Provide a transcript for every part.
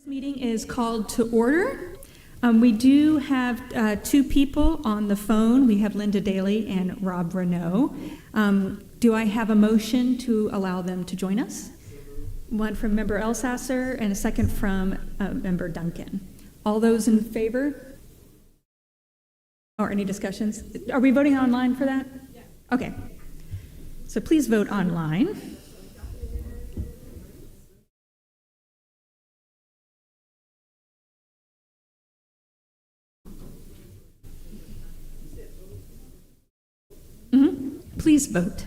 This meeting is called to order. We do have two people on the phone. We have Linda Daly and Rob Renault. Do I have a motion to allow them to join us? One from Member Elsasser and a second from Member Duncan. All those in favor? Or any discussions? Are we voting online for that? Yeah. Okay. So please vote online. Please vote.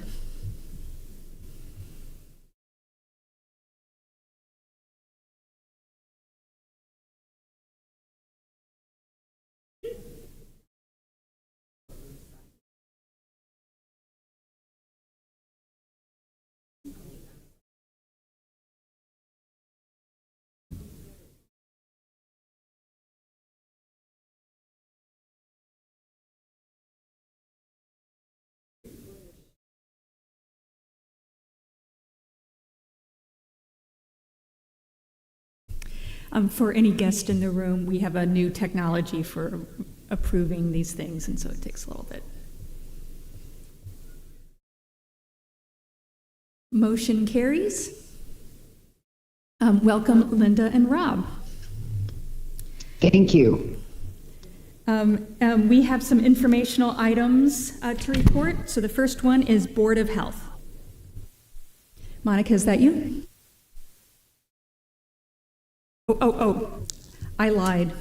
For any guest in the room, we have a new technology for approving these things, and so it takes a little bit. Motion carries. Welcome, Linda and Rob. Thank you. We have some informational items to report. So the first one is Board of Health. Monica, is that you? I lied.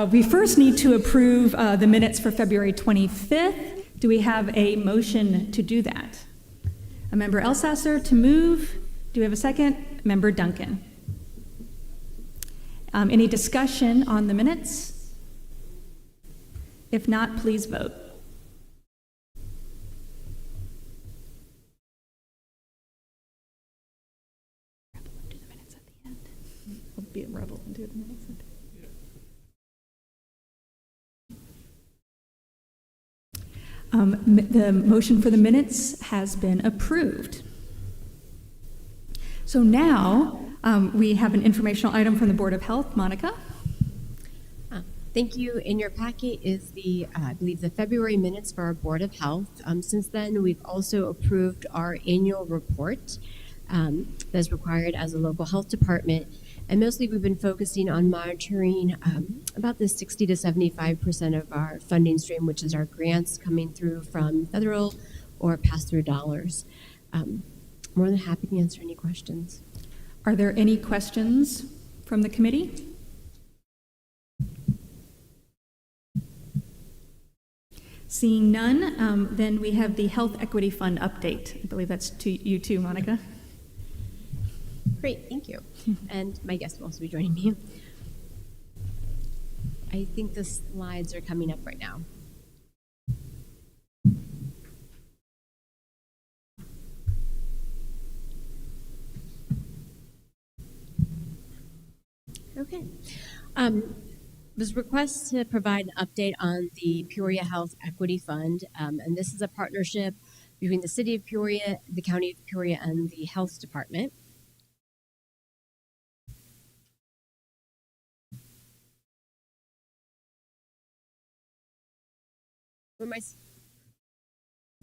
We first need to approve the minutes for February 25th. Do we have a motion to do that? A Member Elsasser to move. Do we have a second? Member Duncan. Any discussion on the minutes? If not, please vote. Be a rebel and do the minutes. The motion for the minutes has been approved. So now we have an informational item from the Board of Health. Monica? Thank you. In your packet is I believe the February minutes for our Board of Health. Since then, we've also approved our annual report that's required as a local health department. And mostly we've been focusing on monitoring about the 60 to 75% of our funding stream, which is our grants coming through from federal or pass-through dollars. More than happy to answer any questions. Are there any questions from the committee? Seeing none, then we have the Health Equity Fund update. I believe that's to you too, Monica. Great, thank you. And my guest will also be joining me. I think the slides are coming up right now. Okay. This request to provide an update on the Peoria Health Equity Fund, and this is a partnership between the City of Peoria, the County of Peoria, and the Health Department. Where am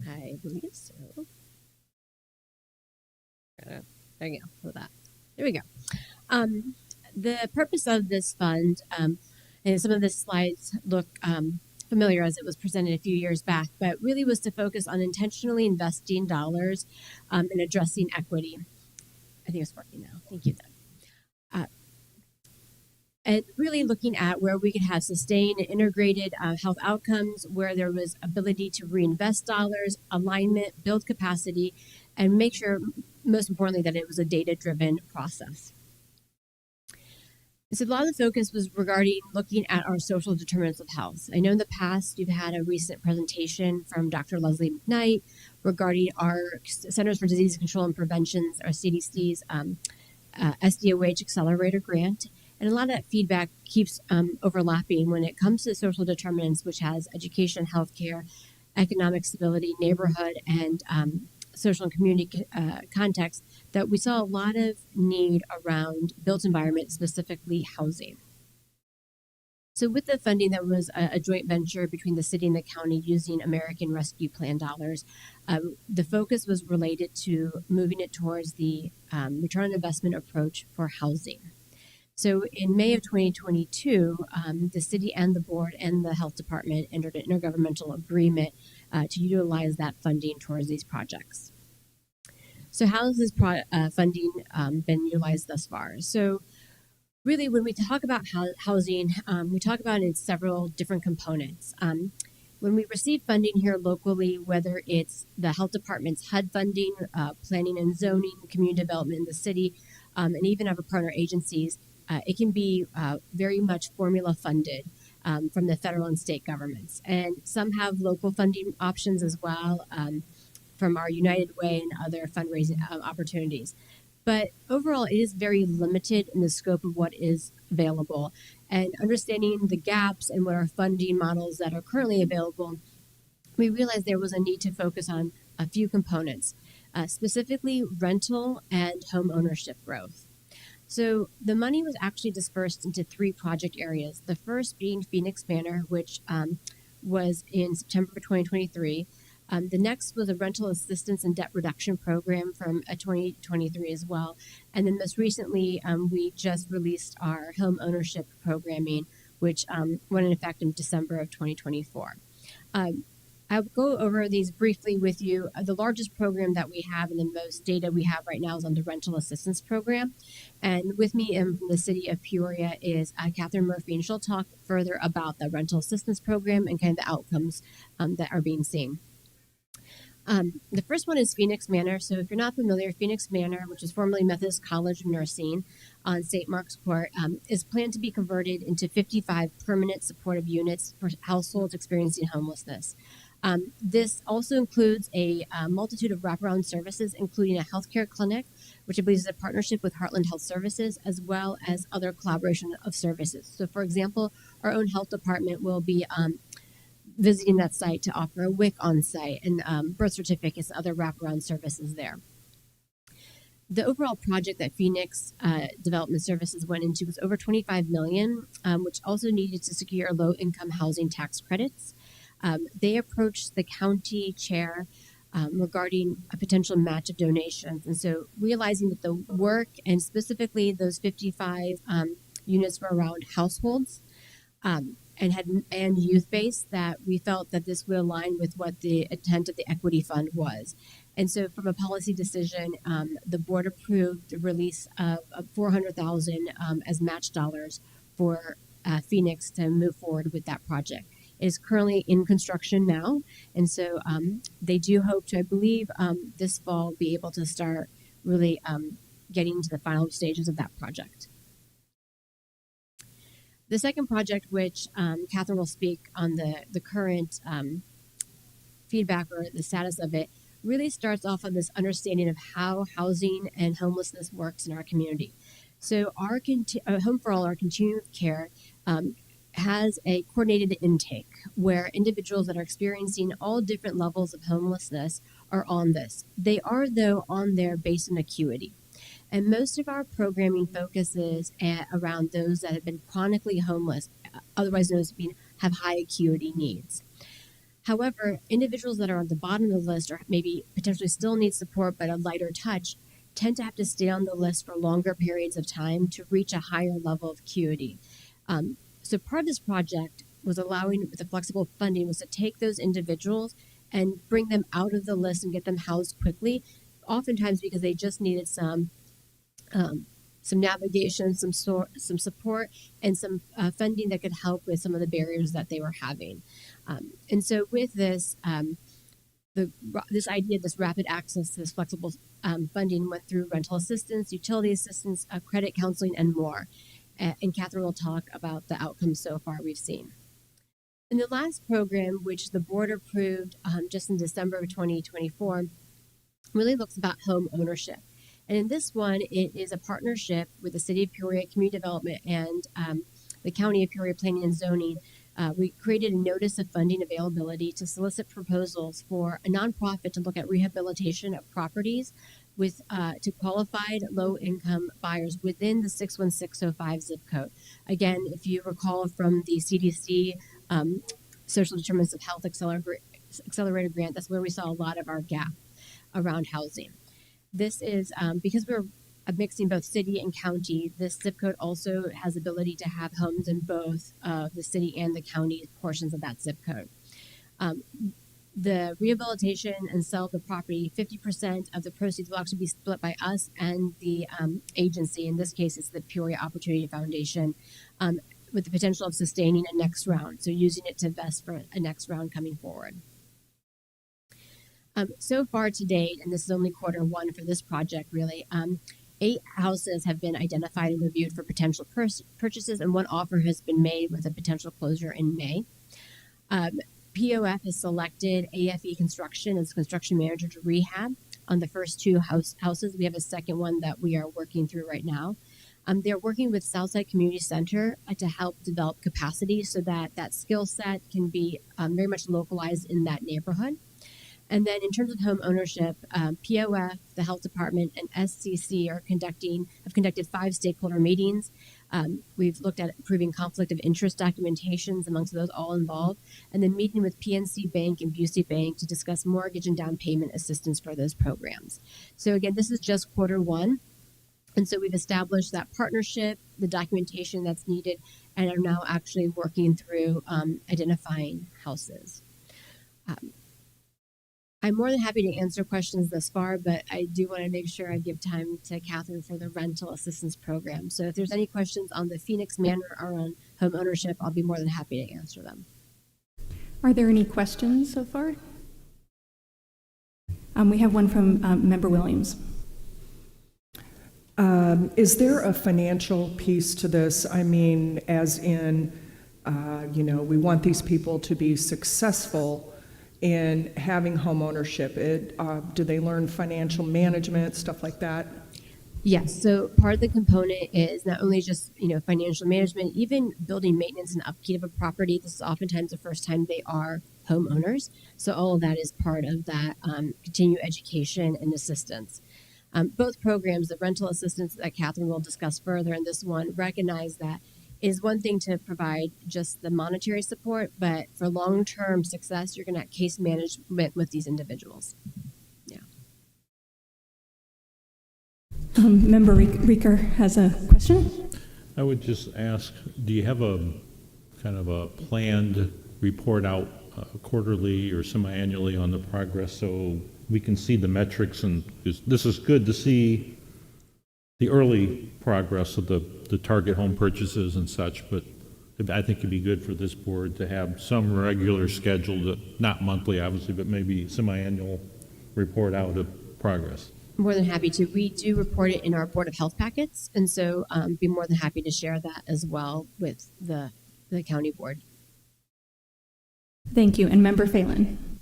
I believe so. There you go. With that. There we go. The purpose of this fund, and some of the slides look familiar as it was presented a few years back, but really was to focus on intentionally investing dollars in addressing equity. I think it's working now. Thank you, Doug. And really looking at where we could have sustained and integrated health outcomes, where there was ability to reinvest dollars, alignment, build capacity, and make sure, most importantly, that it was a data-driven process. So a lot of the focus was regarding looking at our social determinants of health. I know in the past you've had a recent presentation from Dr. Leslie McKnight regarding our Centers for Disease Control and Prevention's, our CDC's SDOH Accelerator Grant. And a lot of that feedback keeps overlapping when it comes to social determinants, which has education, healthcare, economic stability, neighborhood, and social and community context, that we saw a lot of need around built environment, specifically housing. So with the funding, that was a joint venture between the city and the county using American Rescue Plan dollars. The focus was related to moving it towards the return on investment approach for housing. So in May of 2022, the city and the board and the health department entered an intergovernmental agreement to utilize that funding towards these projects. So how has this funding been utilized thus far? So really, when we talk about housing, we talk about it in several different components. When we receive funding here locally, whether it's the health department's HUD funding, planning and zoning, community development in the city, and even our partner agencies, it can be very much formula funded from the federal and state governments. And some have local funding options as well from our United Way and other fundraising opportunities. But overall, it is very limited in the scope of what is available. And understanding the gaps and what our funding models that are currently available, we realized there was a need to focus on a few components, specifically rental and home ownership growth. So the money was actually dispersed into 3 project areas. The first being Phoenix Manor, which was in September 2023. The next was a rental assistance and debt reduction program from 2023 as well. And then most recently, we just released our home ownership programming, which went in effect in December of 2024. I'll go over these briefly with you. The largest program that we have and the most data we have right now is on the rental assistance program. And with me from the city of Peoria is Catherine Murphy, and she'll talk further about the rental assistance program and kind of the outcomes that are being seen. The first one is Phoenix Manor. So if you're not familiar, Phoenix Manor, which is formerly Methodist College of Nursing on St. Mark's Court, is planned to be converted into 55 permanent supportive units for households experiencing homelessness. This also includes a multitude of wraparound services, including a healthcare clinic, which I believe is a partnership with Heartland Health Services, as well as other collaboration of services. So for example, our own health department will be visiting that site to offer a WIC on site and birth certificates and other wraparound services there. The overall project that Phoenix Development Services went into was over $25 million, which also needed to secure low-income housing tax credits. They approached the county chair regarding a potential match of donations. And so realizing that the work and specifically those 55 units were around households, and youth-based, that we felt that this would align with what the intent of the equity fund was. And so from a policy decision, the board approved the release of $400,000 as match dollars for Phoenix to move forward with that project. It is currently in construction now, and so they do hope to, I believe, this fall be able to start really getting to the final stages of that project. The second project, which Catherine will speak on the current feedback or the status of it, really starts off on this understanding of how housing and homelessness works in our community. So our Home for All, our continuum of care, has a coordinated intake where individuals that are experiencing all different levels of homelessness are on this. They are, though, on there based on acuity. And most of our programming focuses around those that have been chronically homeless, otherwise known as have high acuity needs. However, individuals that are on the bottom of the list or maybe potentially still need support but a lighter touch tend to have to stay on the list for longer periods of time to reach a higher level of acuity. So part of this project was allowing, with the flexible funding, was to take those individuals and bring them out of the list and get them housed quickly, oftentimes because they just needed some navigation, some support, and some funding that could help with some of the barriers that they were having. And so with this, this idea, this rapid access to this flexible funding went through rental assistance, utility assistance, credit counseling, and more. And Catherine will talk about the outcomes so far we've seen. And the last program, which the board approved just in December of 2024, really looks about home ownership. And in this one, it is a partnership with the City of Peoria Community Development and the County of Peoria Planning and Zoning we created a notice of funding availability to solicit proposals for a nonprofit to look at rehabilitation of properties with to qualified low-income buyers within the 61605 zip code. Again, if you recall from the CDC Social Determinants of Health Accelerator Grant, that's where we saw a lot of our gap around housing. This is because we're mixing both city and county. This zip code also has the ability to have homes in both the city and the county portions of that zip code. The rehabilitation and sale of the property, 50% of the proceeds will actually be split by us and the agency. In this case, it's the Peoria Opportunity Foundation, with the potential of sustaining a next round, so using it to invest for a next round coming forward. So far to date, and this is only quarter one for this project really, 8 houses have been identified and reviewed for potential purchases, and 1 offer has been made with a potential closure in May. POF has selected AFE Construction as construction manager to rehab on the first 2 houses. We have a second one that we are working through right now. They're working with Southside Community Center to help develop capacity so that that skill set can be very much localized in that neighborhood. And then in terms of home ownership, POF, the health department, and SCC have conducted 5 stakeholder meetings. We've looked at improving conflict of interest documentations amongst those all involved, and then meeting with PNC Bank and Busey Bank to discuss mortgage and down payment assistance for those programs. So again, this is just quarter one. And so we've established that partnership, the documentation that's needed, and are now actually working through identifying houses. I'm more than happy to answer questions thus far, but I do want to make sure I give time to Catherine for the rental assistance program. So if there's any questions on the Phoenix Manor or on home ownership, I'll be more than happy to answer them. Are there any questions so far? We have one from Member Williams. Is there a financial piece to this? I mean, as in, we want these people to be successful in having home ownership. Do they learn financial management, stuff like that? Yes. So part of the component is not only just financial management, even building maintenance and upkeep of a property. This is oftentimes the first time they are homeowners. So all of that is part of that continued education and assistance. Both programs, the rental assistance that Catherine will discuss further, and this one, recognize that is one thing to provide just the monetary support, but for long-term success, you're going to have case management with these individuals. Yeah. Member Rieker has a question. I would just ask, do you have a kind of a planned report out quarterly or semi-annually on the progress so we can see the metrics? And this is good to see the early progress of the target home purchases and such, but I think it'd be good for this board to have some regular scheduled, not monthly obviously, but maybe semi-annual report out of progress. More than happy to. We do report it in our Board of Health packets, and so be more than happy to share that as well with the county board. Thank you. And Member Phelan.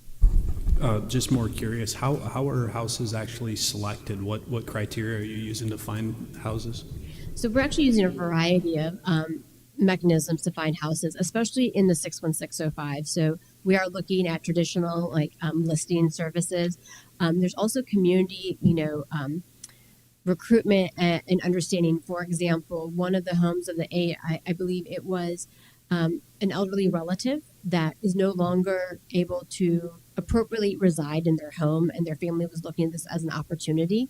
Just more curious, how are houses actually selected? What criteria are you using to find houses? So we're actually using a variety of mechanisms to find houses, especially in the 61605. So we are looking at traditional listing services. There's also community, recruitment and understanding. For example, one of the homes of the I believe it was an elderly relative that is no longer able to appropriately reside in their home, and their family was looking at this as an opportunity.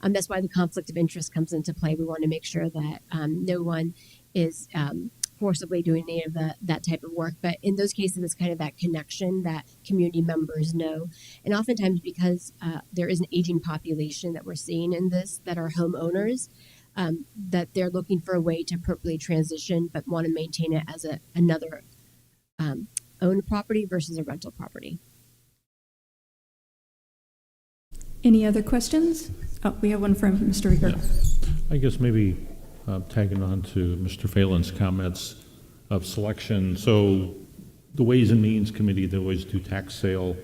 That's why the conflict of interest comes into play. We want to make sure that no one is forcibly doing any of that type of work. But in those cases, it's kind of that connection that community members know. And oftentimes, because there is an aging population that we're seeing in this that are homeowners, that they're looking for a way to appropriately transition, but want to maintain it as another owned property versus a rental property. Any other questions? Oh, we have one from Mr. Rieker. Yeah. I guess maybe tagging on to Mr. Phelan's comments of selection. So the Ways and Means Committee, they always do tax sale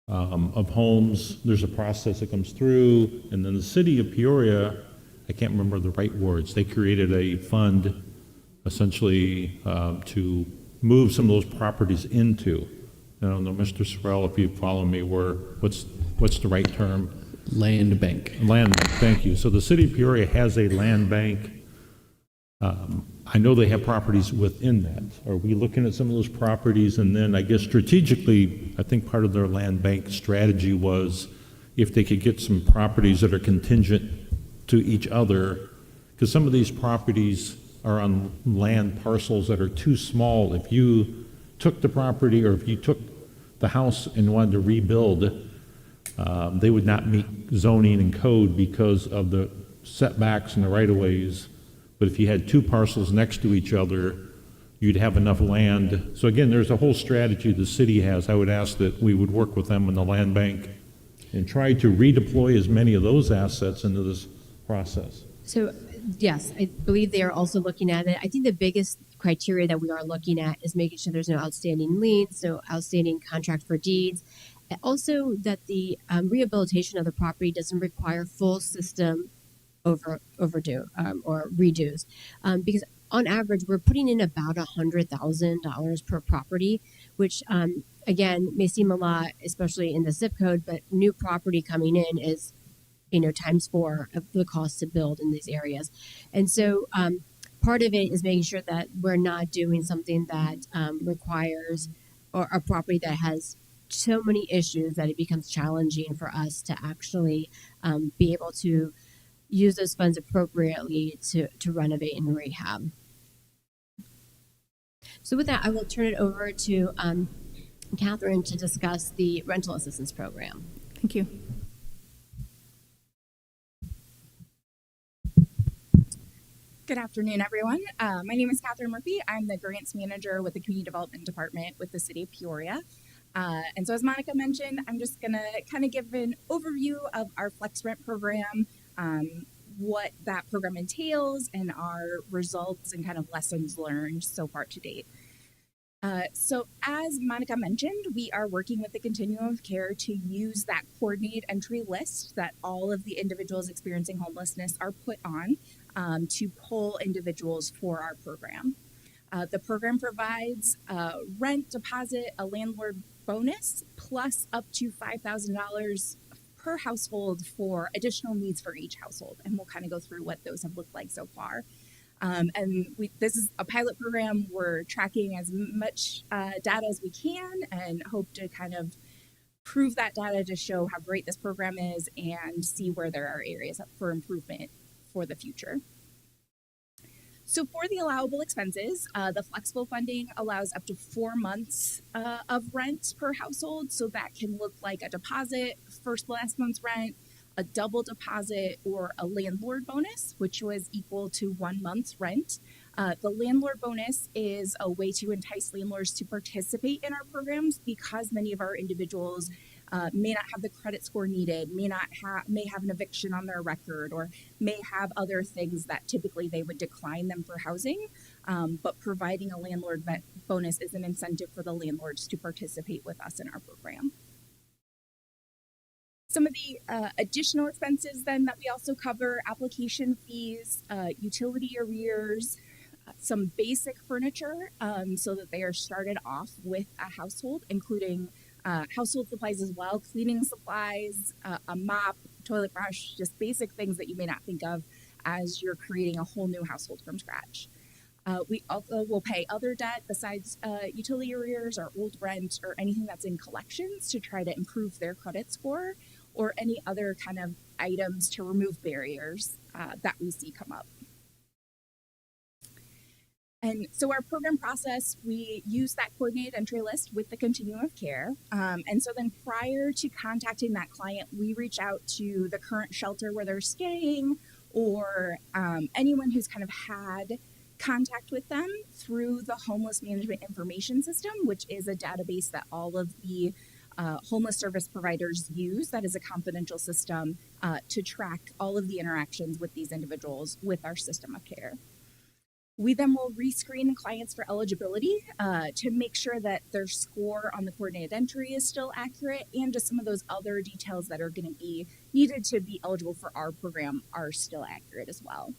of homes. There's a process that comes through, and then the city of Peoria, I can't remember the right words, they created a fund essentially to move some of those properties into. I don't know, Mr. Sorrell, if you follow me, what's the right term? Land bank. Land bank, thank you. So the city of Peoria has a land bank. I know they have properties within that. Are we looking at some of those properties? And then I guess strategically, I think part of their land bank strategy was if they could get some properties that are contingent to each other, because some of these properties are on land parcels that are too small. If you took the property or if you took the house and wanted to rebuild, they would not meet zoning and code because of the setbacks and the right-of-ways. But if you had two parcels next to each other, you'd have enough land. So again, there's a whole strategy the city has. I would ask that we would work with them in the land bank and try to redeploy as many of those assets into this process. So, yes, I believe they are also looking at it. I think the biggest criteria that we are looking at is making sure there's no outstanding liens, no outstanding contract for deeds. And also that the rehabilitation of the property doesn't require full system overdue or redos. Because on average, we're putting in about $100,000 per property, which again may seem a lot, especially in the zip code, but new property coming in is times 4 of the cost to build in these areas. And so part of it is making sure that we're not doing something that requires or a property that has so many issues that it becomes challenging for us to actually be able to use those funds appropriately to renovate and rehab. So with that, I will turn it over to Catherine to discuss the rental assistance program. Thank you. Good afternoon, everyone. My name is Catherine Murphy. I'm the grants manager with the Community Development Department with the City of Peoria. And so as Monica mentioned, I'm just going to kind of give an overview of our Flex Rent program, what that program entails, and our results and kind of lessons learned so far to date. So as Monica mentioned, we are working with the Continuum of Care to use that coordinated entry list that all of the individuals experiencing homelessness are put on to pull individuals for our program. The program provides a rent deposit, a landlord bonus, plus up to $5,000 per household for additional needs for each household. And we'll kind of go through what those have looked like so far. This is a pilot program. We're tracking as much data as we can and hope to kind of prove that data to show how great this program is and see where there are areas for improvement for the future. So for the allowable expenses, the flexible funding allows up to 4 months of rent per household. So that can look like a deposit, last month's rent, a double deposit, or a landlord bonus, which was equal to 1 month's rent. The landlord bonus is a way to entice landlords to participate in our programs because many of our individuals may not have the credit score needed, may have an eviction on their record, or may have other things that typically they would decline them for housing. But providing a landlord bonus is an incentive for the landlords to participate with us in our program. Some of the additional expenses then that we also cover: application fees, utility arrears, some basic furniture so that they are started off with a household, including household supplies as well, cleaning supplies, a mop, toilet brush, just basic things that you may not think of as you're creating a whole new household from scratch. We also will pay other debt besides utility arrears or old rent or anything that's in collections to try to improve their credit score, or any other kind of items to remove barriers that we see come up. And so our program process, we use that coordinated entry list with the Continuum of Care. And so then prior to contacting that client, we reach out to the current shelter where they're staying, or anyone who's kind of had contact with them through the Homeless Management Information System, which is a database that all of the homeless service providers use. That is a confidential system to track all of the interactions with these individuals with our system of care. We then will rescreen clients for eligibility to make sure that their score on the coordinated entry is still accurate, and just some of those other details that are going to be needed to be eligible for our program are still accurate as well.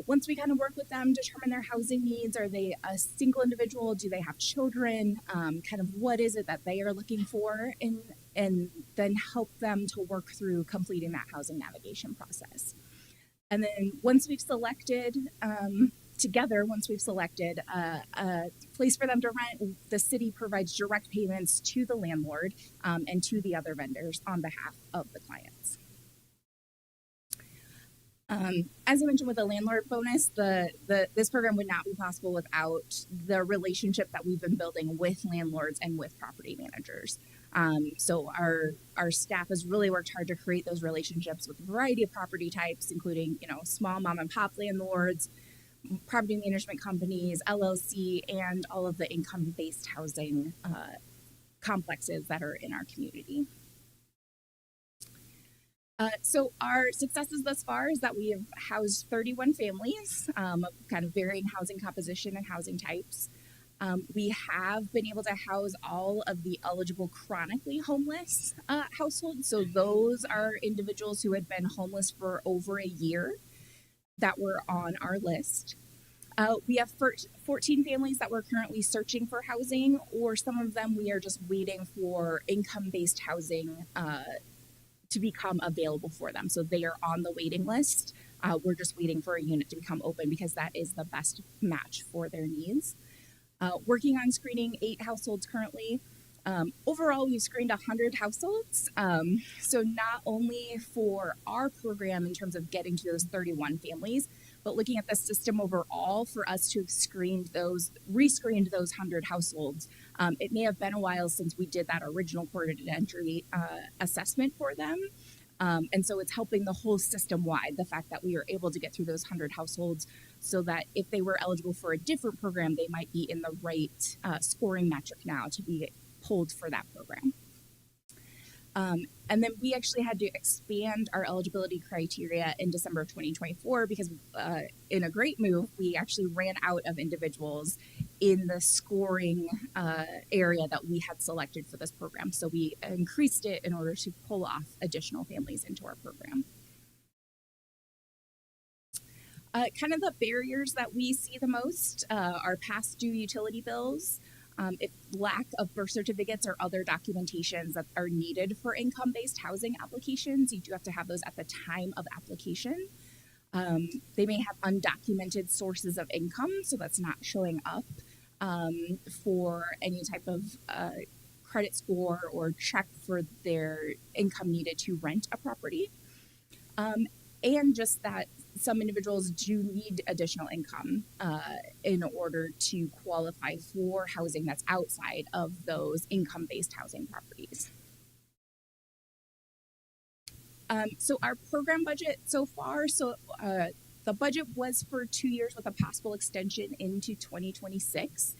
Once we kind of work with them, determine their housing needs. Are they a single individual? Do they have children? Kind of what is it that they are looking for? And then help them to work through completing that housing navigation process. And then once we've selected, once we've selected a place for them to rent, the city provides direct payments to the landlord and to the other vendors on behalf of the clients. As I mentioned with the landlord bonus, this program would not be possible without the relationship that we've been building with landlords and with property managers. So our staff has really worked hard to create those relationships with a variety of property types, including, small mom and pop landlords, property management companies, LLC, and all of the income-based housing complexes that are in our community. So our successes thus far is that we have housed 31 families of kind of varying housing composition and housing types. We have been able to house all of the eligible chronically homeless households. So those are individuals who had been homeless for over a year that were on our list. We have 14 families that we're currently searching for housing, or some of them we are just waiting for income-based housing to become available for them. So they are on the waiting list. We're just waiting for a unit to become open because that is the best match for their needs. Working on screening 8 households currently. Overall, we've screened 100 households. So not only for our program in terms of getting to those 31 families, but looking at the system overall for us to have rescreened those 100 households. It may have been a while since we did that original coordinated entry assessment for them. And so it's helping the whole system wide, the fact that we are able to get through those 100 households so that if they were eligible for a different program, they might be in the right scoring metric now to be pulled for that program. And then we actually had to expand our eligibility criteria in December of 2024 because in a great move, we actually ran out of individuals in the scoring area that we had selected for this program. So we increased it in order to pull off additional families into our program. Kind of the barriers that we see the most are past due utility bills, if lack of birth certificates or other documentations that are needed for income-based housing applications. You do have to have those at the time of application. They may have undocumented sources of income, so that's not showing up for any type of credit score or check for their income needed to rent a property. And just that some individuals do need additional income in order to qualify for housing that's outside of those income-based housing properties. So our program budget so far, the budget was for 2 years with a possible extension into 2026.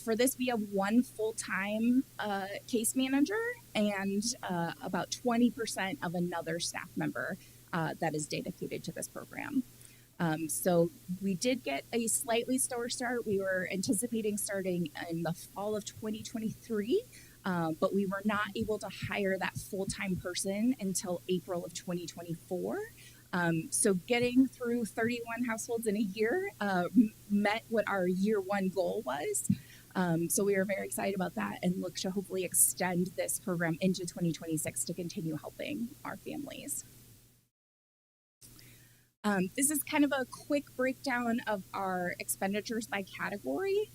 For this, we have 1 full-time case manager and about 20% of another staff member that is dedicated to this program. So we did get a slightly slower start. We were anticipating starting in the fall of 2023, but we were not able to hire that full-time person until April of 2024. So getting through 31 households in a year met what our year 1 goal was. So we are very excited about that and look to hopefully extend this program into 2026 to continue helping our families. This is kind of a quick breakdown of our expenditures by category.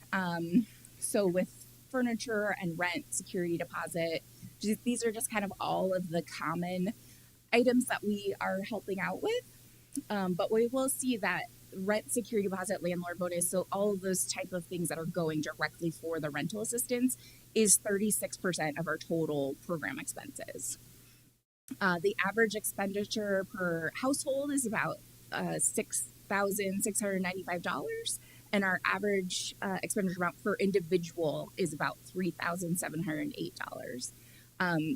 So with furniture and rent, security deposit, these are just kind of all of the common items that we are helping out with. But we will see that rent, security deposit, landlord bonus, so all of those type of things that are going directly for the rental assistance is 36% of our total program expenses. The average expenditure per household is about $6,695, and our average expenditure amount per individual is about $3,708.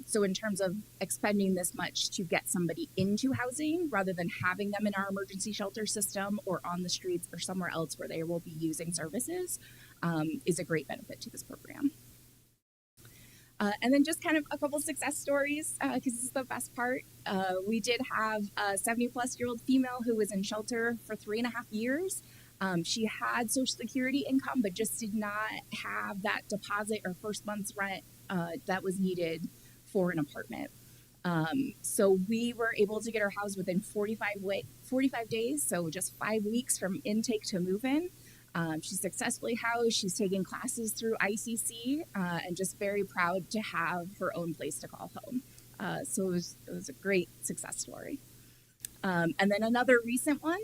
So in terms of expending this much to get somebody into housing rather than having them in our emergency shelter system or on the streets or somewhere else where they will be using services is a great benefit to this program. And then just kind of a couple success stories, because this is the best part. We did have a 70-plus-year-old female who was in shelter for 3.5 years. She had Social Security income, but just did not have that deposit or first month's rent that was needed for an apartment. So we were able to get her housed within 45 days, so just 5 weeks from intake to move-in. She's successfully housed. She's taking classes through ICC, and just very proud to have her own place to call home. So it was a great success story. And then another recent one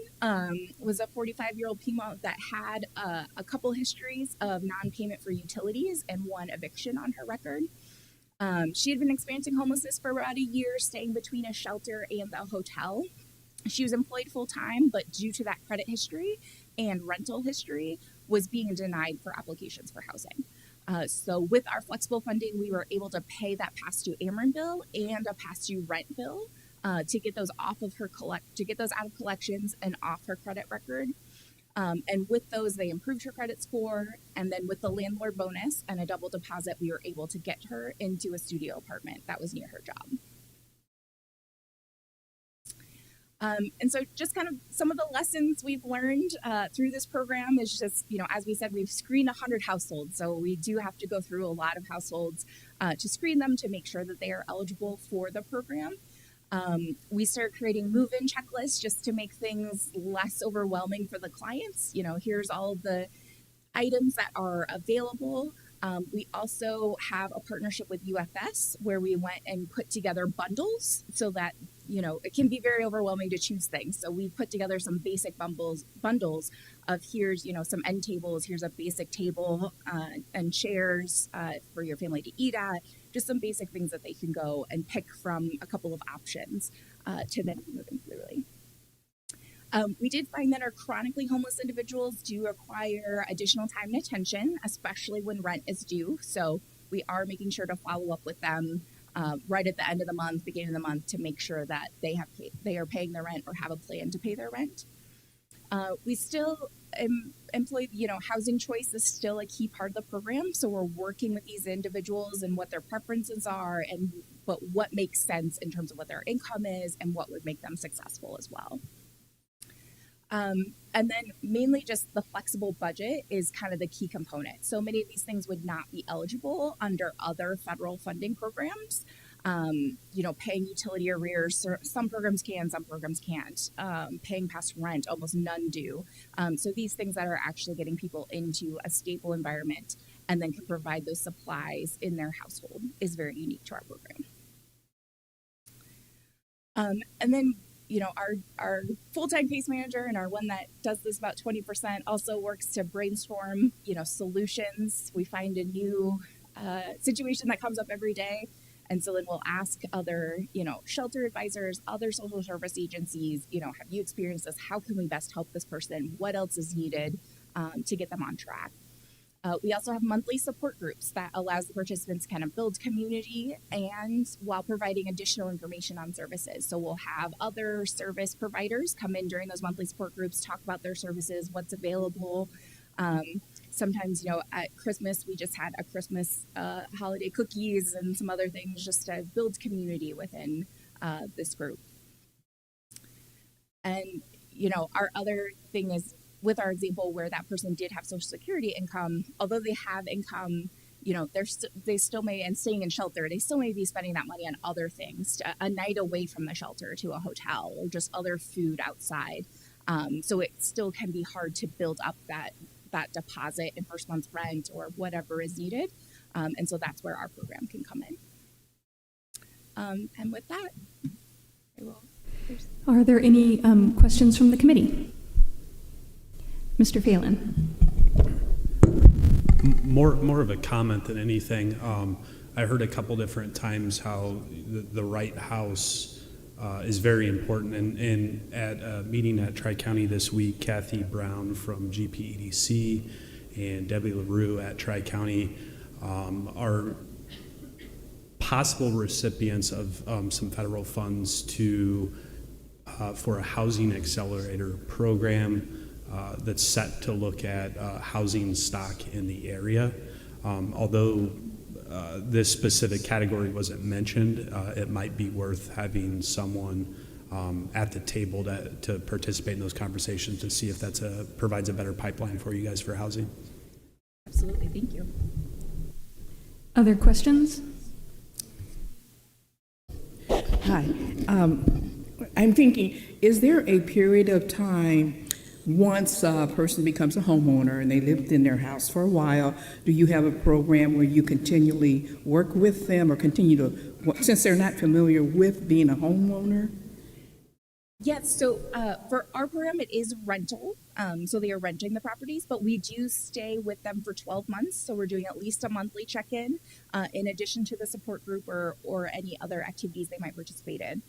was a 45-year-old female that had a couple histories of non-payment for utilities and one eviction on her record. She had been experiencing homelessness for about a year, staying between a shelter and a hotel. She was employed full-time, but due to that credit history and rental history, was being denied for applications for housing. So with our flexible funding, we were able to pay that past due Ameren bill and a past due rent bill to get those out of collections and off her credit record. And with those, they improved her credit score. And then with the landlord bonus and a double deposit, we were able to get her into a studio apartment that was near her job. And so just kind of some of the lessons we've learned through this program is just, as we said, we've screened 100 households. So we do have to go through a lot of households to screen them to make sure that they are eligible for the program. We started creating move-in checklists just to make things less overwhelming for the clients. Here's all of the items that are available. We also have a partnership with UFS where we went and put together bundles so that, it can be very overwhelming to choose things. So we put together some basic bundles of here's, some end tables, here's a basic table and chairs for your family to eat at, just some basic things that they can go and pick from a couple of options to then move in freely. We did find that our chronically homeless individuals do require additional time and attention, especially when rent is due. So we are making sure to follow up with them right at the end of the month, beginning of the month, to make sure that they are paying their rent or have a plan to pay their rent. We still employ, housing choice is still a key part of the program. So we're working with these individuals and what their preferences are but what makes sense in terms of what their income is and what would make them successful as well. And then mainly just the flexible budget is kind of the key component. So many of these things would not be eligible under other federal funding programs. Paying utility arrears, some programs can, some programs can't. Paying past rent, almost none do. So these things that are actually getting people into a stable environment and then can provide those supplies in their household is very unique to our program. And then our full-time case manager and our one that does this about 20% also works to brainstorm, solutions. We find a new situation that comes up every day. And so then we'll ask other, shelter advisors, other social service agencies, have you experienced this? How can we best help this person? What else is needed to get them on track? We also have monthly support groups that allows the participants to kind of build community and while providing additional information on services. So we'll have other service providers come in during those monthly support groups, talk about their services, what's available. Sometimes, at Christmas, we just had a Christmas holiday cookies and some other things just to build community within this group. And, our other thing is, with our example where that person did have Social Security income, although they have income, they still may, and staying in shelter, they still may be spending that money on other things, a night away from the shelter to a hotel or just other food outside. So it still can be hard to build up that deposit and first month's rent or whatever is needed. And so that's where our program can come in. And with that, I will. Are there any questions from the committee? Mr. Phelan. More of a comment than anything. I heard a couple different times how the right house is very important. And at a meeting at Tri-County this week, Kathy Brown from GPEDC and Debbie LaRue at Tri-County are possible recipients of some federal funds for a housing accelerator program that's set to look at housing stock in the area. Although this specific category wasn't mentioned, it might be worth having someone at the table to participate in those conversations to see if that's provides a better pipeline for you guys for housing. Absolutely, thank you. Other questions? Hi. I'm thinking, is there a period of time once a person becomes a homeowner and they lived in their house for a while, do you have a program where you continually work with them or continue to, since they're not familiar with being a homeowner? Yes, so for our program, it is rental. So they are renting the properties, but we do stay with them for 12 months. So we're doing at least a monthly check-in in addition to the support group or any other activities they might participate in.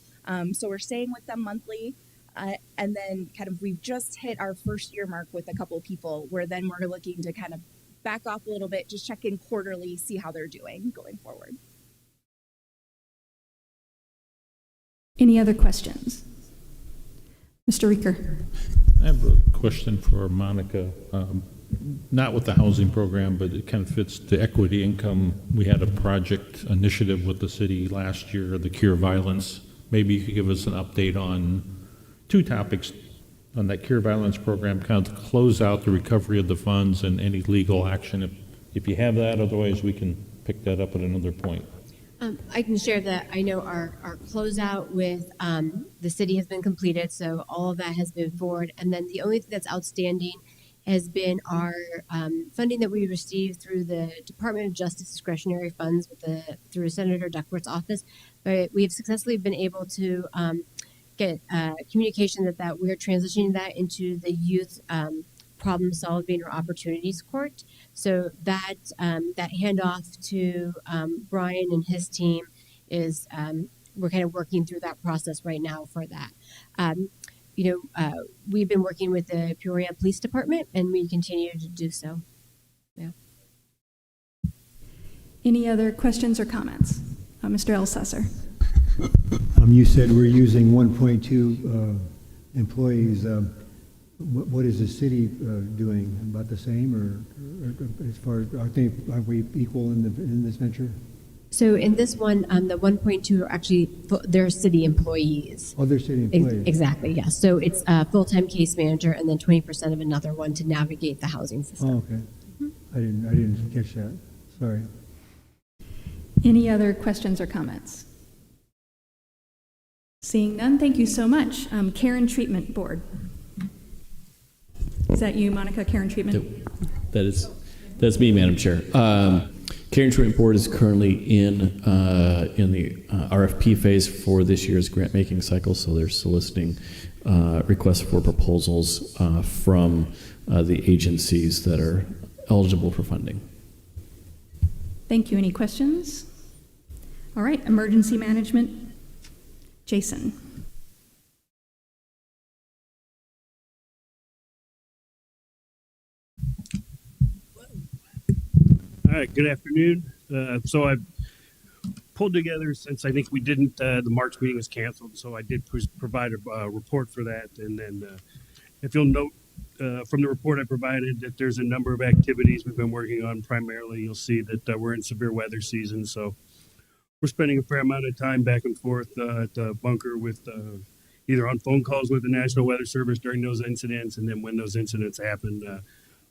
So we're staying with them monthly. And then kind of we've just hit our first year mark with a couple of people where then we're looking to kind of back off a little bit, just check in quarterly, see how they're doing going forward. Any other questions? Mr. Reeker. I have a question for Monica. Not with the housing program, but it kind of fits the equity income. We had a project initiative with the city last year, the Cure Violence. Maybe you could give us an update on two topics on that Cure Violence program, kind of to close out the recovery of the funds and any legal action. If you have that, otherwise we can pick that up at another point. I can share that. I know our closeout with the city has been completed, so all of that has been forward. And then the only thing that's outstanding has been our funding that we received through the Department of Justice discretionary funds through Senator Duckworth's office. But we have successfully been able to get communication that we're transitioning that into the youth problem solving or opportunities court. So that handoff to Brian and his team is we're kind of working through that process right now for that. We've been working with the Peoria Police Department, and we continue to do so. Yeah. Any other questions or comments? Mr. Elsesser. You said we're using 1.2 employees. What is the city doing? About the same, or as far as are we equal in this venture? So in this one, the 1.2 are actually they're city employees. Oh, they're city employees. Exactly. Yes. So it's a full-time case manager, and then 20% of another one to navigate the housing system. Oh, okay. I didn't catch that. Sorry. Any other questions or comments? Seeing none, thank you so much. Care and Treatment Board. Is that you, Monica, Care and Treatment? That's me, Madam Chair. Care and Treatment Board is currently in the RFP phase for this year's grant making cycle, so they're soliciting requests for proposals from the agencies that are eligible for funding. Thank you. Any questions? All right, Emergency Management. Jason. All right, good afternoon. So I've pulled together, since I think we didn't, the March meeting was canceled, so I did provide a report for that. And then if you'll note from the report I provided that there's a number of activities we've been working on. Primarily, you'll see that we're in severe weather season, so we're spending a fair amount of time back and forth at the bunker with either on phone calls with the National Weather Service during those incidents, and then when those incidents happen,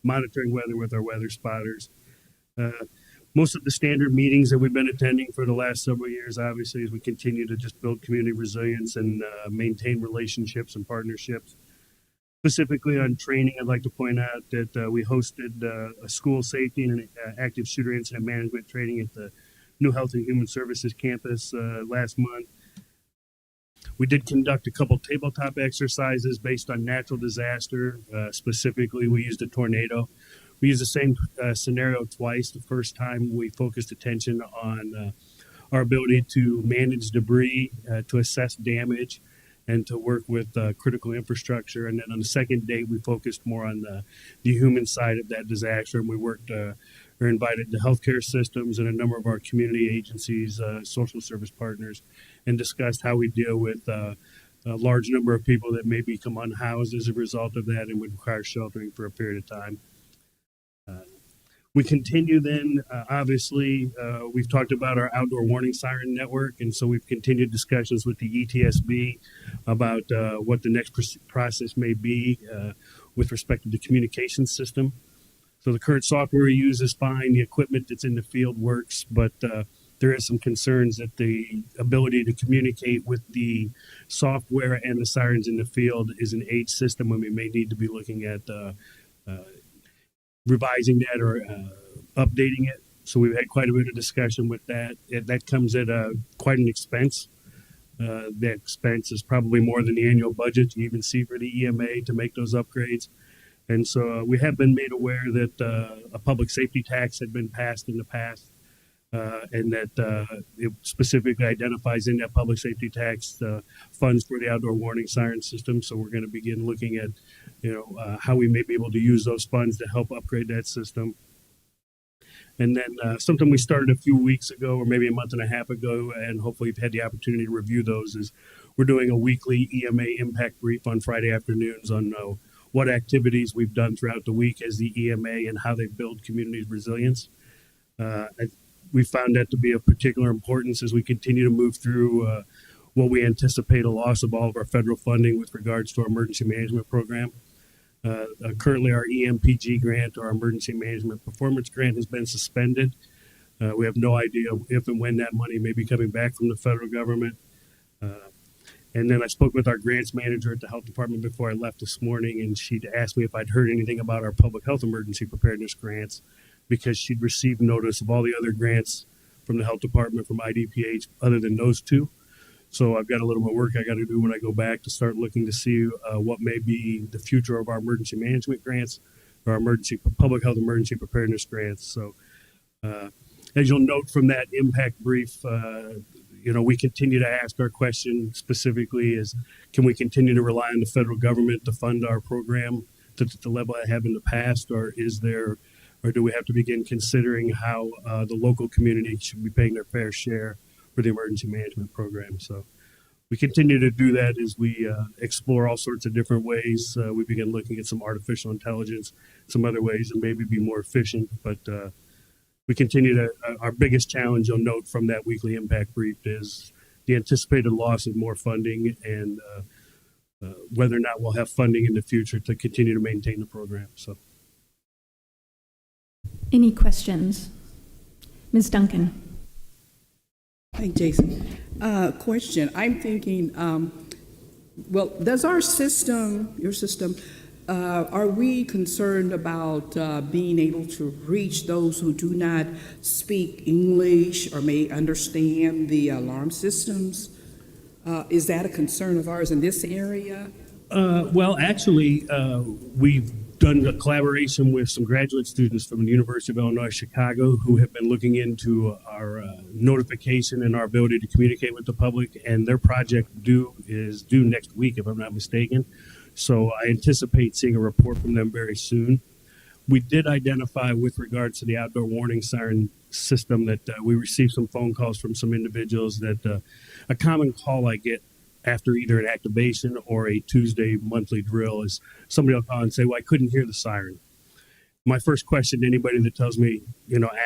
monitoring weather with our weather spotters. Most of the standard meetings that we've been attending for the last several years, obviously, as we continue to just build community resilience and maintain relationships and partnerships. Specifically on training, I'd like to point out that we hosted a school safety and active shooter incident management training at the New Health and Human Services campus last month. We did conduct a couple tabletop exercises based on natural disaster. Specifically, we used a tornado. We used the same scenario twice. The first time we focused attention on our ability to manage debris, to assess damage, and to work with critical infrastructure. And then on the second day, we focused more on the human side of that disaster. And we worked or invited the healthcare systems and a number of our community agencies, social service partners, and discussed how we deal with a large number of people that may become unhoused as a result of that and would require sheltering for a period of time. We continue then, obviously, we've talked about our outdoor warning siren network, and so we've continued discussions with the ETSB about what the next process may be with respect to the communication system. So the current software we use is fine, the equipment that's in the field works, but there is some concerns that the ability to communicate with the software and the sirens in the field is an aged system, and we may need to be looking at revising that or updating it. So we've had quite a bit of discussion with that. That comes at quite an expense. The expense is probably more than the annual budget you even see for the EMA to make those upgrades. And so we have been made aware that a public safety tax had been passed in the past, and that it specifically identifies in that public safety tax funds for the outdoor warning siren system. So we're going to begin looking at, how we may be able to use those funds to help upgrade that system. And then something we started a few weeks ago, or maybe a month and a half ago, and hopefully you've had the opportunity to review those, is we're doing a weekly EMA impact brief on Friday afternoons on what activities we've done throughout the week as the EMA and how they build community resilience. We found that to be of particular importance as we continue to move through what we anticipate a loss of all of our federal funding with regards to our emergency management program. Currently, our EMPG grant, or our Emergency Management Performance Grant, has been suspended. We have no idea if and when that money may be coming back from the federal government. And then I spoke with our grants manager at the health department before I left this morning, and she'd asked me if I'd heard anything about our public health emergency preparedness grants, because she'd received notice of all the other grants from the health department, from IDPH, other than those two. So I've got a little more work I got to do when I go back to start looking to see what may be the future of our emergency management grants, or our public health emergency preparedness grants. So as you'll note from that impact brief, we continue to ask our question specifically is, can we continue to rely on the federal government to fund our program to the level I have in the past, or do we have to begin considering how the local community should be paying their fair share for the emergency management program? So we continue to do that as we explore all sorts of different ways. We begin looking at some artificial intelligence, some other ways that maybe be more efficient, but we continue to, our biggest challenge you'll note from that weekly impact brief is the anticipated loss of more funding, and whether or not we'll have funding in the future to continue to maintain the program. So, any questions? Ms. Duncan. Hey, Jason. Question. I'm thinking, does your system, are we concerned about being able to reach those who do not speak English or may understand the alarm systems? Is that a concern of ours in this area? Actually, we've done a collaboration with some graduate students from the University of Illinois Chicago who have been looking into our notification and our ability to communicate with the public, and their project is due next week, if I'm not mistaken. So I anticipate seeing a report from them very soon. We did identify, with regards to the outdoor warning siren system, that we received some phone calls from some individuals that a common call I get after either an activation or a Tuesday monthly drill is somebody will call and say, well, I couldn't hear the siren. My first question to anybody that tells me,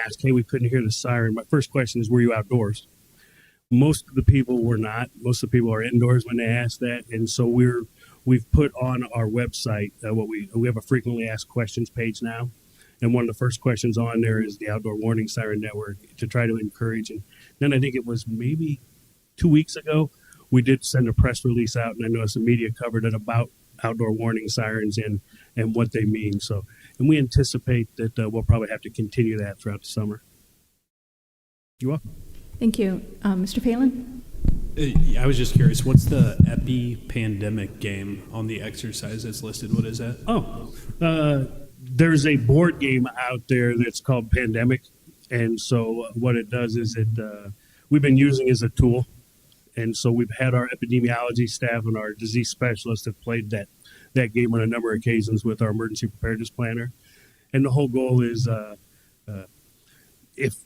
ask, hey, we couldn't hear the siren, my first question is, were you outdoors? Most of the people were not. Most of the people are indoors when they ask that. And so we've put on our website we have a frequently asked questions page now. And one of the first questions on there is the Outdoor Warning Siren Network, to try to encourage. And then I think it was maybe 2 weeks ago, we did send a press release out, and I noticed the media covered it about outdoor warning sirens and what they mean. So, and we anticipate that we'll probably have to continue that throughout the summer. You're welcome. Thank you. Mr. Phelan? I was just curious, what's the epi-pandemic game on the exercise that's listed? What is that? There's a board game out there that's called Pandemic. And so what it does is we've been using as a tool. And so we've had our epidemiology staff and our disease specialists have played that game on a number of occasions with our emergency preparedness planner. And the whole goal is if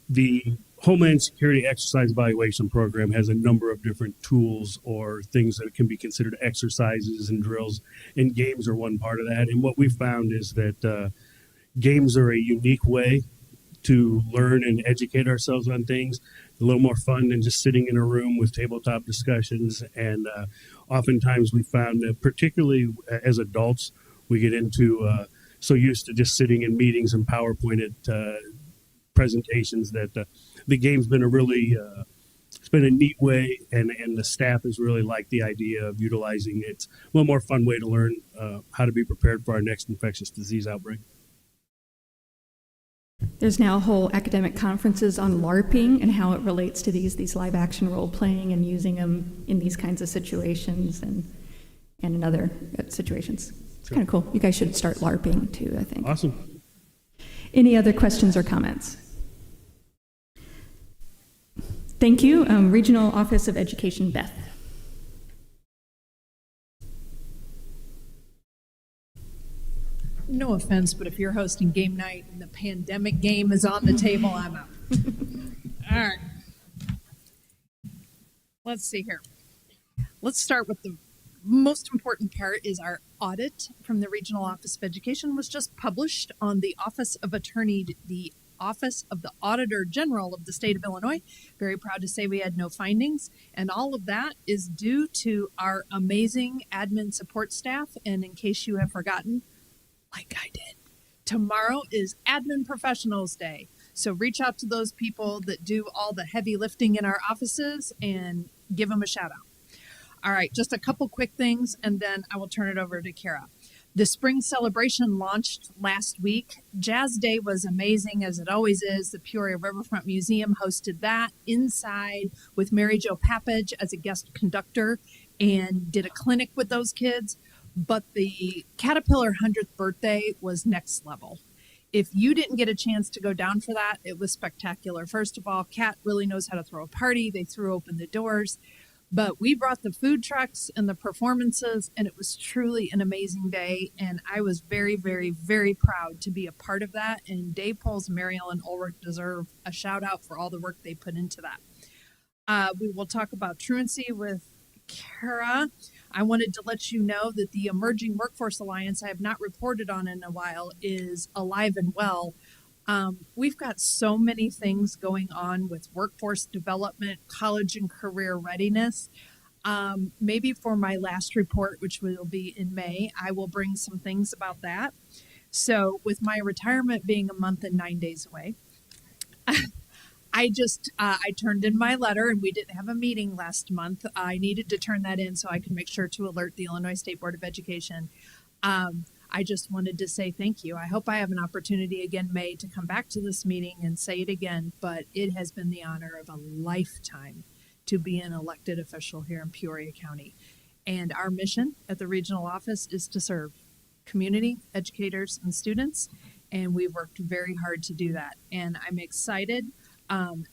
the Homeland Security Exercise Evaluation Program has a number of different tools or things that can be considered exercises and drills, and games are one part of that. And what we found is that games are a unique way to learn and educate ourselves on things. A little more fun than just sitting in a room with tabletop discussions. And oftentimes we found that, particularly as adults, we get into so used to just sitting in meetings and PowerPoint presentations that the game's been a really it's been a neat way, and the staff has really liked the idea of utilizing it. It's a little more fun way to learn how to be prepared for our next infectious disease outbreak. There's now whole academic conferences on LARPing and how it relates to these live action role playing and using them in these kinds of situations and in other situations. It's kind of cool. You guys should start LARPing too, I think. Awesome. Any other questions or comments? Thank you. Regional Office of Education, Beth. No offense, but if you're hosting game night and the pandemic game is on the table, I'm out. All right. Let's see here. Let's start with the most important part is our audit from the Regional Office of Education was just published on the Office of the Auditor General of the state of Illinois. Very proud to say we had no findings, and all of that is due to our amazing admin support staff. And in case you have forgotten, like I did, tomorrow is Admin Professionals Day. So reach out to those people that do all the heavy lifting in our offices and give them a shout out. All right, just a couple quick things, and then I will turn it over to Kara. The spring celebration launched last week. Jazz Day was amazing, as it always is. The Peoria Riverfront Museum hosted that inside with Mary Jo Papage as a guest conductor and did a clinic with those kids. But the Caterpillar 100th birthday was next level. If you didn't get a chance to go down for that, it was spectacular. First of all, Cat really knows how to throw a party. They threw open the doors. But we brought the food trucks and the performances, and it was truly an amazing day. And I was very, very, very proud to be a part of that. And Dave Poles, Mary Ellen Ulrich deserve a shout out for all the work they put into that. We will talk about truancy with Kara. I wanted to let you know that the Emerging Workforce Alliance I have not reported on in a while is alive and well. We've got so many things going on with workforce development, college and career readiness. Maybe for my last report, which will be in May, I will bring some things about that. So with my retirement being a month and 9 days away, I turned in my letter, and we didn't have a meeting last month. I needed to turn that in so I could make sure to alert the Illinois State Board of Education. I just wanted to say thank you. I hope I have an opportunity again, May, to come back to this meeting and say it again, but it has been the honor of a lifetime to be an elected official here in Peoria County. And our mission at the regional office is to serve community, educators, and students, and we've worked very hard to do that. And I'm excited.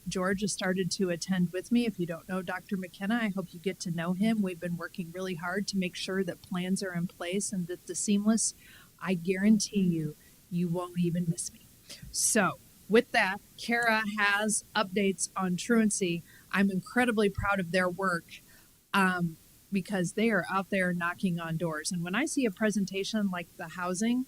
George has started to attend with me. If you don't know Dr. McKenna, I hope you get to know him. We've been working really hard to make sure that plans are in place and that the seamless, I guarantee you, you won't even miss me. So with that, Kara has updates on truancy. I'm incredibly proud of their work because they are out there knocking on doors. And when I see a presentation like the housing,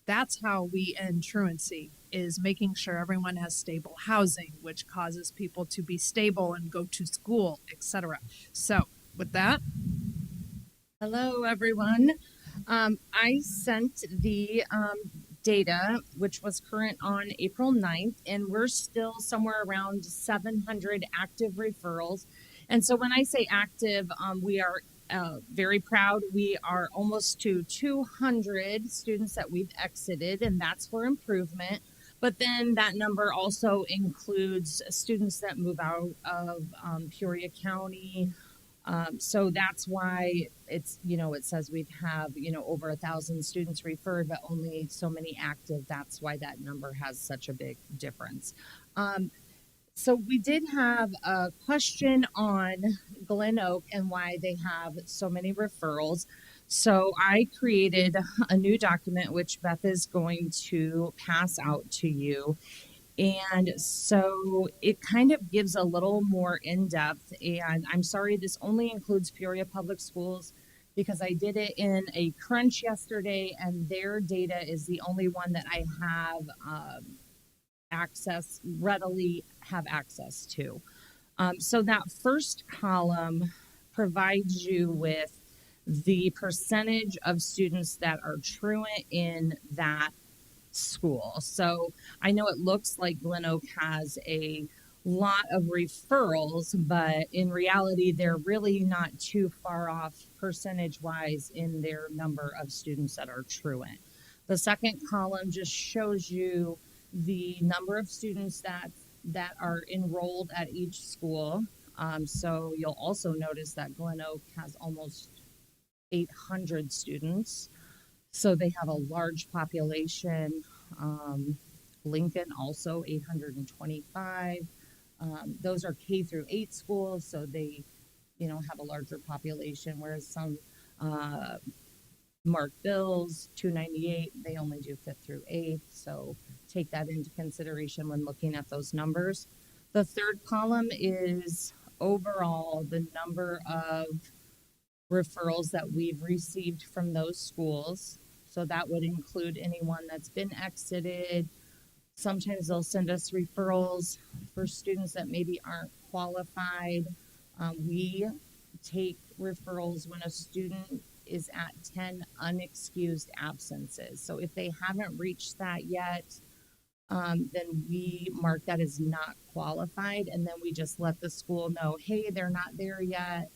that's how we end truancy, is making sure everyone has stable housing, which causes people to be stable and go to school, etc. So with that. Hello, everyone. I sent the data, which was current on April 9th, and we're still somewhere around 700 active referrals. And so when I say active, we are very proud. We are almost to 200 students that we've exited, and that's for improvement. But then that number also includes students that move out of Peoria County. So that's why it's, it says we have, over 1,000 students referred, but only so many active. That's why that number has such a big difference. So we did have a question on Glen Oak and why they have so many referrals. So I created a new document, which Beth is going to pass out to you. And so it kind of gives a little more in-depth, and I'm sorry, this only includes Peoria Public Schools. because I did it in a crunch yesterday, and their data is the only one that I have readily have access to. So that first column provides you with the percentage of students that are truant in that school. So I know it looks like Glen Oak has a lot of referrals, but in reality, they're really not too far off percentage wise in their number of students that are truant. The second column just shows you the number of students that are enrolled at each school. So you'll also notice that Glen Oak has almost 800 students. So they have a large population. Lincoln also 825. Those are K through 8 schools, so they, have a larger population. Whereas some Mark Bills 298, they only do 5th through 8th. So take that into consideration when looking at those numbers. The third column is overall the number of referrals that we've received from those schools. So that would include anyone that's been exited. Sometimes they'll send us referrals for students that maybe aren't qualified. We take referrals when a student is at 10 unexcused absences. So if they haven't reached that yet, then we mark that as not qualified, and then we just let the school know, hey, they're not there yet.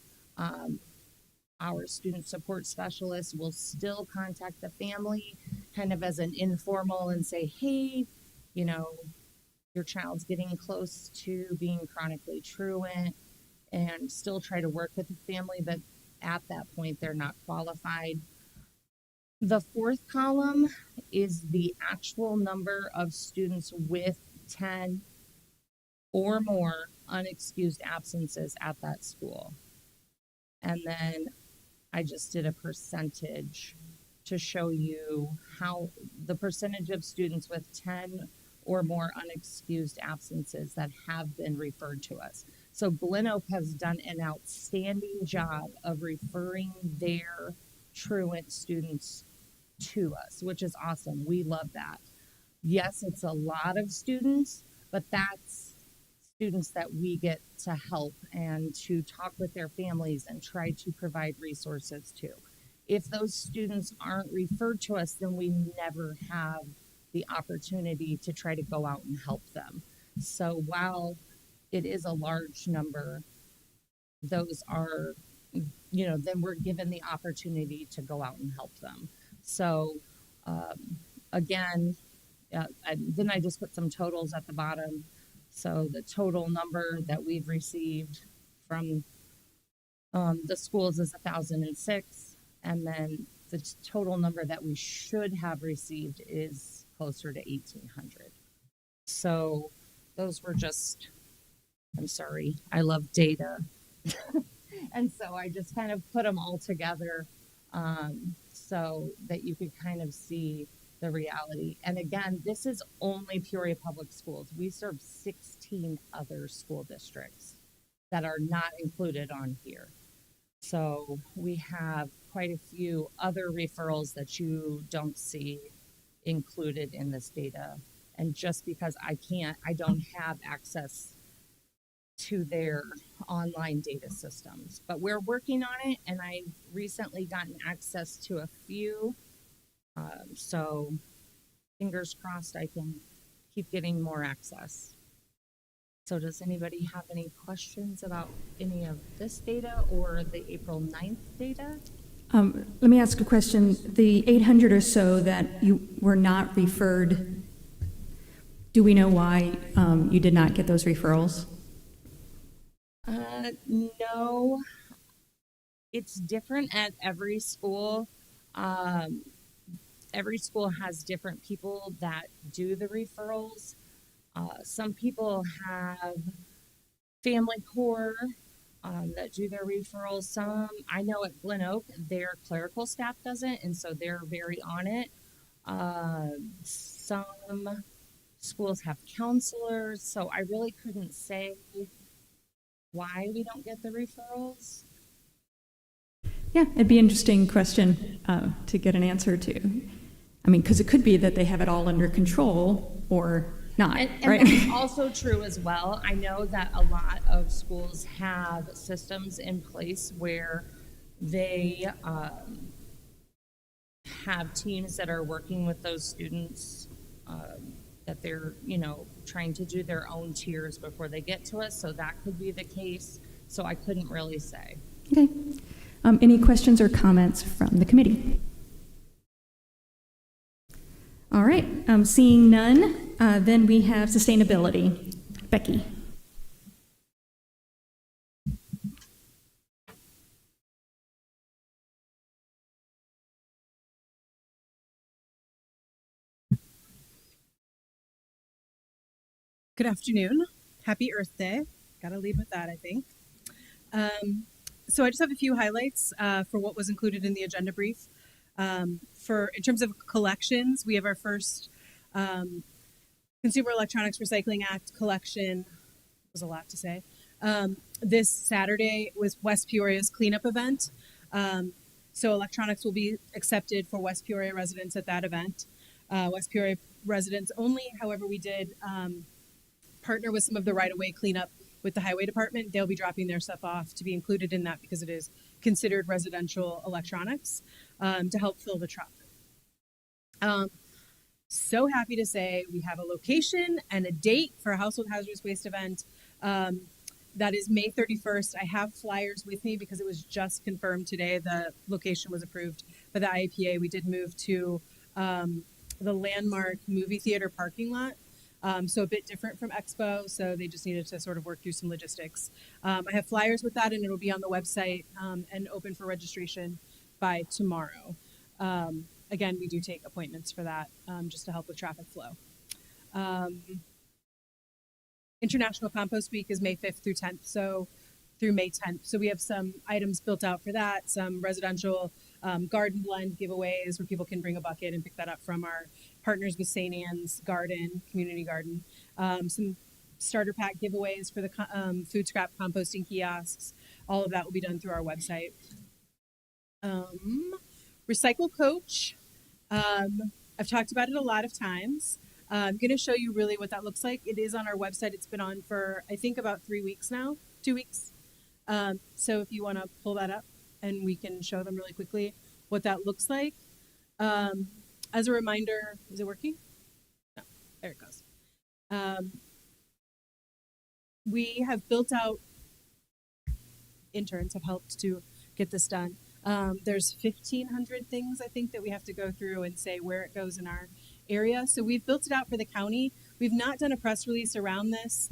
Our student support specialist will still contact the family kind of as an informal and say, hey, your child's getting close to being chronically truant, and still try to work with the family, but at that point, they're not qualified. The fourth column is the actual number of students with 10 or more unexcused absences at that school. And then I just did a percentage to show you how the percentage of students with 10 or more unexcused absences that have been referred to us. So Glen Oak has done an outstanding job of referring their truant students to us, which is awesome. We love that. Yes, it's a lot of students, but that's students that we get to help and to talk with their families and try to provide resources to. If those students aren't referred to us, then we never have the opportunity to try to go out and help them. So while it is a large number, those are, then we're given the opportunity to go out and help them. So again, then I just put some totals at the bottom. So the total number that we've received from the schools is 1,006, and then the total number that we should have received is closer to 1,800. So those were just, I'm sorry, I love data. And so I just kind of put them all together so that you could kind of see the reality. And again, this is only Peoria Public Schools. We serve 16 other school districts that are not included on here. So we have quite a few other referrals that you don't see included in this data. And just because I don't have access to their online data systems, but we're working on it, and I've recently gotten access to a few. So fingers crossed I can keep getting more access. So does anybody have any questions about any of this data or the April 9th data? Let me ask a question. The 800 or so that you were not referred, do we know why you did not get those referrals? No, it's different at every school. Every school has different people that do the referrals. Some people have family core that do their referrals. Some, I know at Glen Oak, their clerical staff doesn't, and so they're very on it. Some schools have counselors, so I really couldn't say why we don't get the referrals. Yeah, it'd be an interesting question to get an answer to. I mean, because it could be that they have it all under control or not, And right? that's also true as well. I know that a lot of schools have systems in place where they have teams that are working with those students that they're, trying to do their own tiers before they get to us. So that could be the case. So I couldn't really say. Okay. Any questions or comments from the committee? All right. Seeing none, then we have sustainability. Becky. Good afternoon. Happy Earth Day. Gotta lead with that, I think. So I just have a few highlights for what was included in the agenda brief. In terms of collections, we have our first Consumer Electronics Recycling Act collection. Was a lot to say. This Saturday was West Peoria's cleanup event. So electronics will be accepted for West Peoria residents at that event. West Peoria residents only. However, we did partner with some of the right-of-way cleanup with the highway department. They'll be dropping their stuff off to be included in that because it is considered residential electronics to help fill the truck. So happy to say we have a location and a date for a household hazardous waste event. That is May 31st. I have flyers with me because it was just confirmed today. The location was approved by the IAPA. We did move to the Landmark movie theater parking lot. So a bit different from Expo, so they just needed to sort of work through some logistics. I have flyers with that, and it'll be on the website and open for registration by tomorrow. Again, we do take appointments for that just to help with traffic flow. International Compost Week is May 5th through 10th, so through May 10th. So we have some items built out for that, some residential garden blend giveaways where people can bring a bucket and pick that up from our partners with St. Anne's Garden, Community Garden. Some starter pack giveaways for the food scrap composting kiosks. All of that will be done through our website. Recycle Coach. I've talked about it a lot of times. I'm going to show you really what that looks like. It is on our website. It's been on for, I think, about 3 weeks now, 2 weeks. So if you want to pull that up and we can show them really quickly what that looks like. As a reminder, is it working? No, there it goes. We have built out, interns have helped to get this done. There's 1,500 things, I think, that we have to go through and say where it goes in our area. So we've built it out for the county. We've not done a press release around this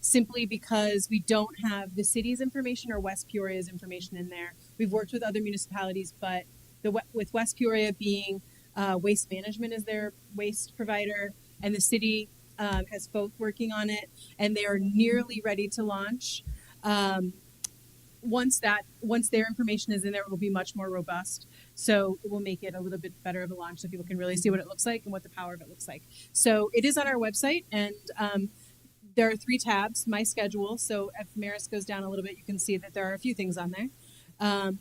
simply because we don't have the city's information or West Peoria's information in there. We've worked with other municipalities, but with West Peoria being Waste Management as their waste provider, and the city has both working on it, and they are nearly ready to launch. Once their information is in there, it will be much more robust. So it will make it a little bit better of a launch so people can really see what it looks like and what the power of it looks like. So it is on our website, and there are 3 tabs, My Schedule. So if Maris goes down a little bit, you can see that there are a few things on there. And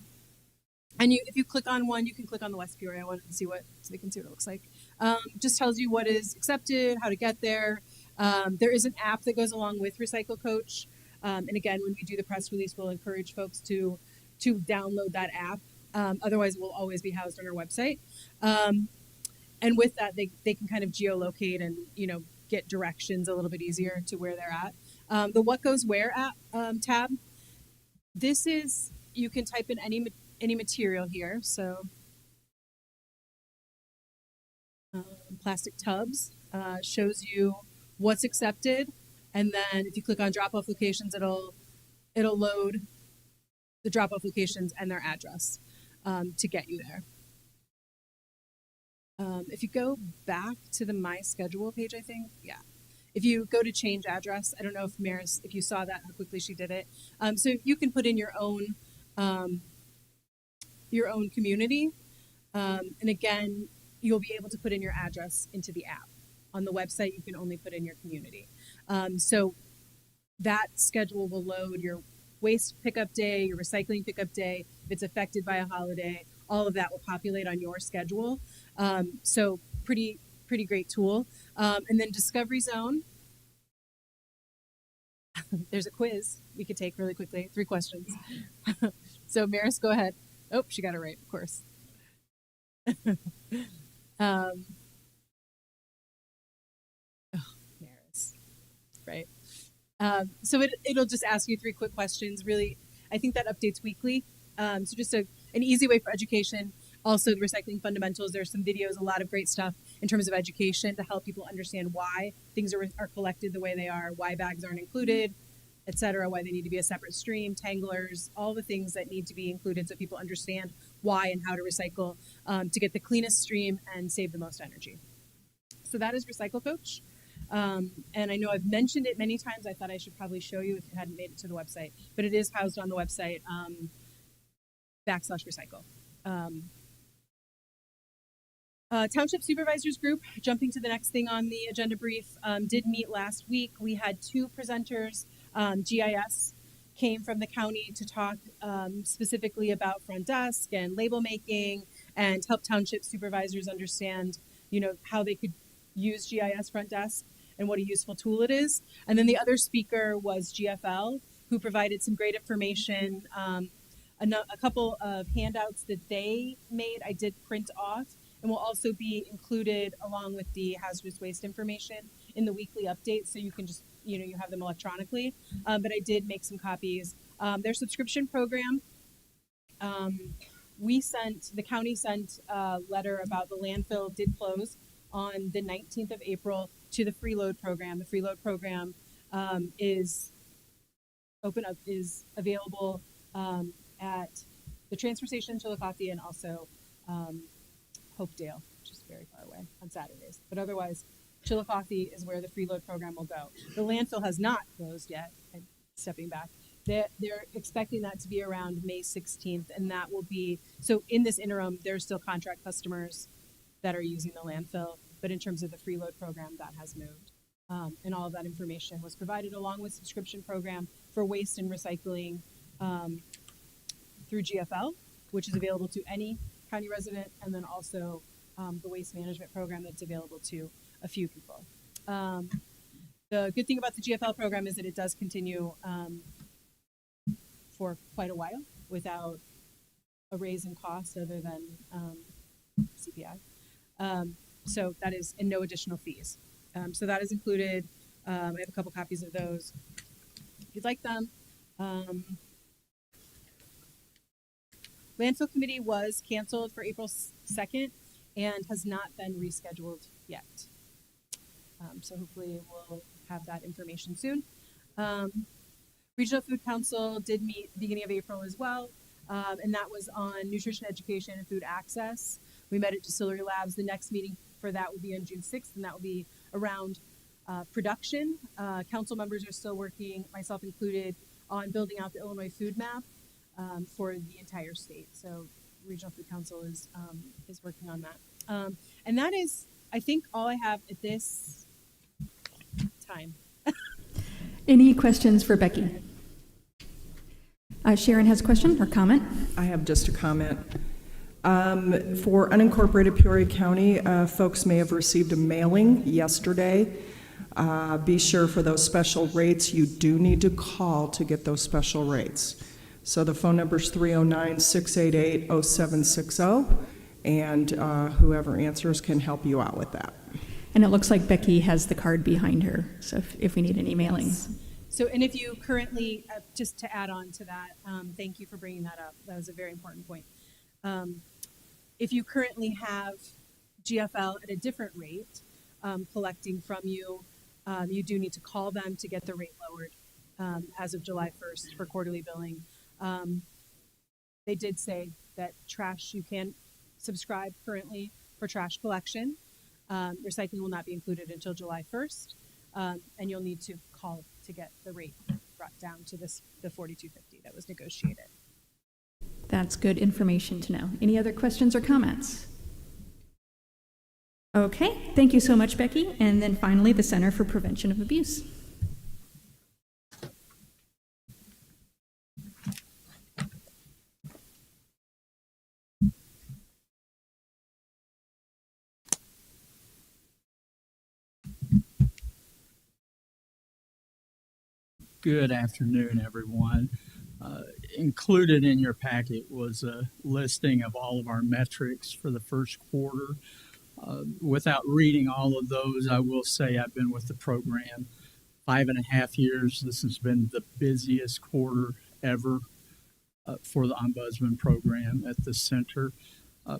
if you click on one, you can click on the West Peoria one and so they can see what it looks like. Just tells you what is accepted, how to get there. There is an app that goes along with Recycle Coach. And again, when we do the press release, we'll encourage folks to download that app. Otherwise, it will always be housed on our website. And with that, they can kind of geolocate and, get directions a little bit easier to where they're at. The What Goes Where app, tab, this is, you can type in any material here. So plastic tubs shows you what's accepted. And then if you click on drop-off locations, it'll load the drop-off locations and their address to get you there. If you go back to the My Schedule page, I think, yeah. If you go to change address, I don't know if Maris, if you saw that, how quickly she did it. So you can put in your own community. And again, you'll be able to put in your address into the app. On the website, you can only put in your community. So that schedule will load waste pickup day, your recycling pickup day, if it's affected by a holiday, all of that will populate on your schedule. So pretty great tool. And then Discovery Zone. There's a quiz we could take really quickly, 3 questions. So Maris, go ahead. Oh, she got it right, of course. Maris, right? So it'll just ask you 3 quick questions. Really, I think that updates weekly. So just an easy way for education. Also, the recycling fundamentals. There's some videos, a lot of great stuff in terms of education to help people understand why things are collected the way they are, why bags aren't included, et cetera, why they need to be a separate stream, tanglers, all the things that need to be included so people understand why and how to recycle to get the cleanest stream and save the most energy. So that is Recycle Coach. And I know I've mentioned it many times. I thought I should probably show you if you hadn't made it to the website, but it is housed on the website /recycle. Township Supervisors Group, jumping to the next thing on the agenda brief, did meet last week. We had 2 presenters. GIS came from the county to talk specifically about front desk and label making and help township supervisors understand, how they could use GIS front desk and what a useful tool it is. And then the other speaker was GFL, who provided some great information. A couple of handouts that they made, I did print off, and will also be included along with the hazardous waste information in the weekly update, so you can just, you have them electronically. But I did make some copies. Their subscription program, the county sent a letter about the landfill did close on the 19th of April to the freeload program. The freeload program is available at the transfer station, Chillicothe, and also Hopedale, which is very far away, on Saturdays. But otherwise, Chillicothe is where the freeload program will go. The landfill has not closed yet. I'm stepping back. They're expecting that to be around May 16th, and that will be, so in this interim, there's still contract customers that are using the landfill, but in terms of the freeload program, that has moved. And all of that information was provided along with subscription program for waste and recycling through GFL, which is available to any county resident, and then also the waste management program that's available to a few people. The good thing about the GFL program is that it does continue for quite a while without a raise in cost other than CPI. So that is, and no additional fees. So that is included. I have a couple copies of those if you'd like them. Landfill committee was canceled for April 2nd and has not been rescheduled yet. So hopefully we'll have that information soon. Regional Food Council did meet beginning of April as well, and that was on nutrition education and food access. We met at Distillery Labs. The next meeting for that will be on June 6th, and that will be around production. Council members are still working, myself included, on building out the Illinois food map for the entire state. So Regional Food Council is working on that. And that is, I think, all I have at this time. Any questions for Becky? Sharon has a question or comment. I have just a comment. For unincorporated Peoria County, folks may have received a mailing yesterday. Be sure for those special rates, you do need to call to get those special rates. So the phone number is 309-688-0760, and whoever answers can help you out with that. And it looks like Becky has the card behind her, so if we need any mailings. So, and if you currently, just to add on to that, thank you for bringing that up. That was a very important point. If you currently have GFL at a different rate collecting from you, you do need to call them to get the rate lowered as of July 1st for quarterly billing. They did say that trash, you can subscribe currently for trash collection. Recycling will not be included until July 1st, and you'll need to call to get the rate brought down to the $42.50 that was negotiated. That's good information to know. Any other questions or comments? Okay, thank you so much, Becky. And then finally, the Center for Prevention of Abuse. Good afternoon, everyone. Included in your packet was a listing of all of our metrics for the first quarter. Without reading all of those, I will say I've been with the program 5.5 years. This has been the busiest quarter ever for the Ombudsman program at the center.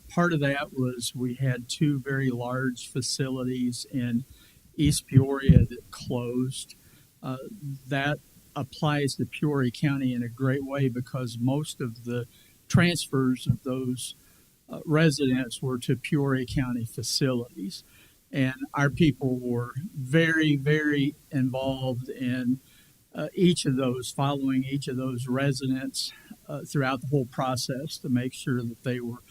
Part of that was we had two very large facilities in East Peoria that closed. That applies to Peoria County in a great way because most of the transfers of those residents were to Peoria County facilities. And our people were very, very involved in each of those, following each of those residents throughout the whole process to make sure that they were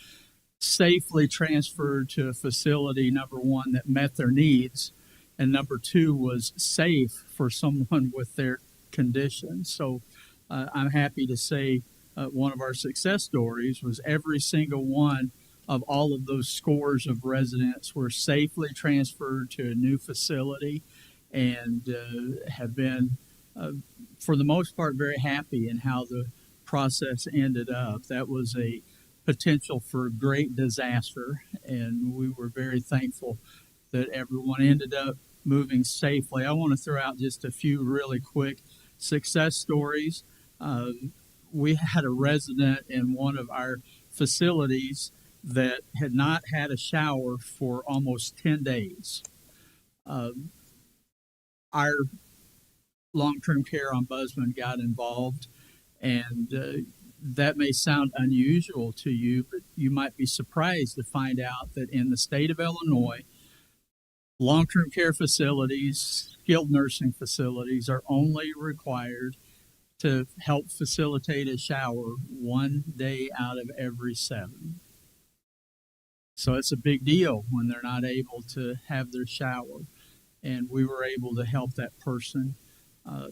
safely transferred to a facility, number one, that met their needs, and number two, was safe for someone with their condition. So I'm happy to say one of our success stories was every single one of all of those scores of residents were safely transferred to a new facility and have been, for the most part, very happy in how the process ended up. That was a potential for a great disaster, and we were very thankful that everyone ended up moving safely. I want to throw out just a few really quick success stories. We had a resident in one of our facilities that had not had a shower for almost 10 days. Our long-term care ombudsman got involved, and that may sound unusual to you, but you might be surprised to find out that in the state of Illinois, long-term care facilities, skilled nursing facilities are only required to help facilitate a shower 1 day out of every 7. So it's a big deal when they're not able to have their shower. And we were able to help that person.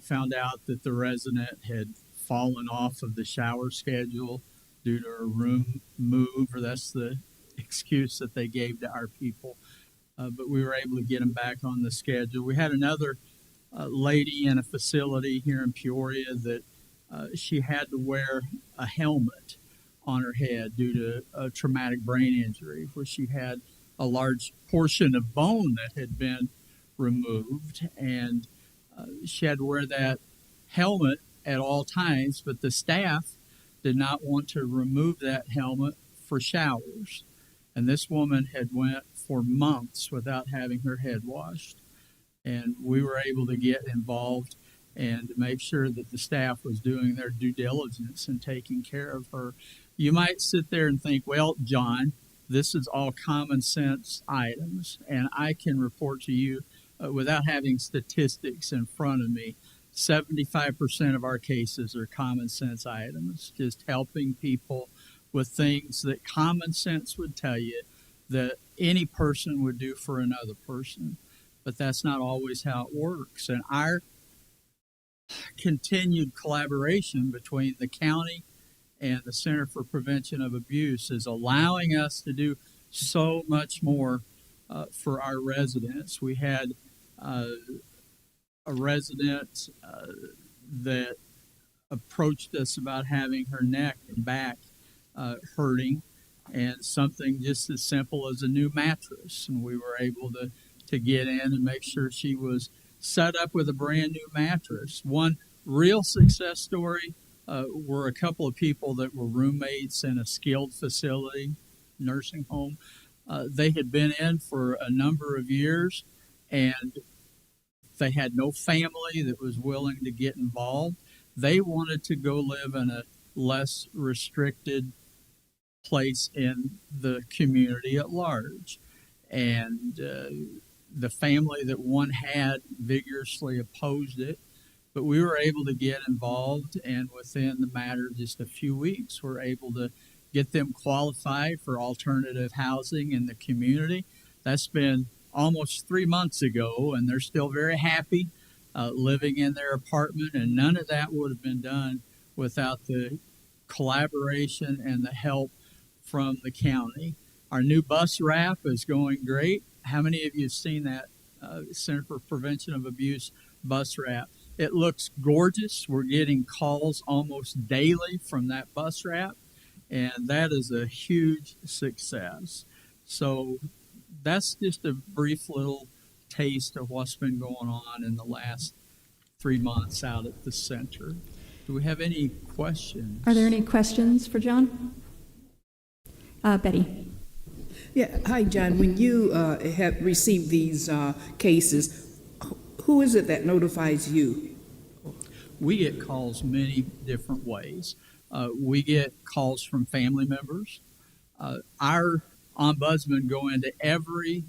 Found out that the resident had fallen off of the shower schedule due to a room move, or that's the excuse that they gave to our people. But we were able to get them back on the schedule. We had another lady in a facility here in Peoria that she had to wear a helmet on her head due to a traumatic brain injury where she had a large portion of bone that had been removed, and she had to wear that helmet at all times, but the staff did not want to remove that helmet for showers. And this woman had went for months without having her head washed. And we were able to get involved and make sure that the staff was doing their due diligence and taking care of her. You might sit there and think, well, John, this is all common sense items. And I can report to you, without having statistics in front of me, 75% of our cases are common sense items, just helping people with things that common sense would tell you that any person would do for another person. But that's not always how it works. And our continued collaboration between the county and the Center for Prevention of Abuse is allowing us to do so much more for our residents. We had a resident that approached us about having her neck and back hurting, and something just as simple as a new mattress. And we were able to get in and make sure she was set up with a brand new mattress. One real success story were a couple of people that were roommates in a skilled facility, nursing home. They had been in for a number of years, and they had no family that was willing to get involved. They wanted to go live in a less restricted place in the community at large. And the family that one had vigorously opposed it, but we were able to get involved, and within the matter of just a few weeks, we're able to get them qualified for alternative housing in the community. That's been almost 3 months ago, and they're still very happy living in their apartment, and none of that would have been done without the collaboration and the help from the county. Our new bus wrap is going great. How many of you have seen that Center for Prevention of Abuse bus wrap? It looks gorgeous. We're getting calls almost daily from that bus route, and that is a huge success. So that's just a brief little taste of what's been going on in the last 3 months out at the center. Do we have any questions? Are there any questions for John? Betty. Yeah, hi, John. When you have received these cases, who is it that notifies you? We get calls many different ways. We get calls from family members. Our ombudsman go into every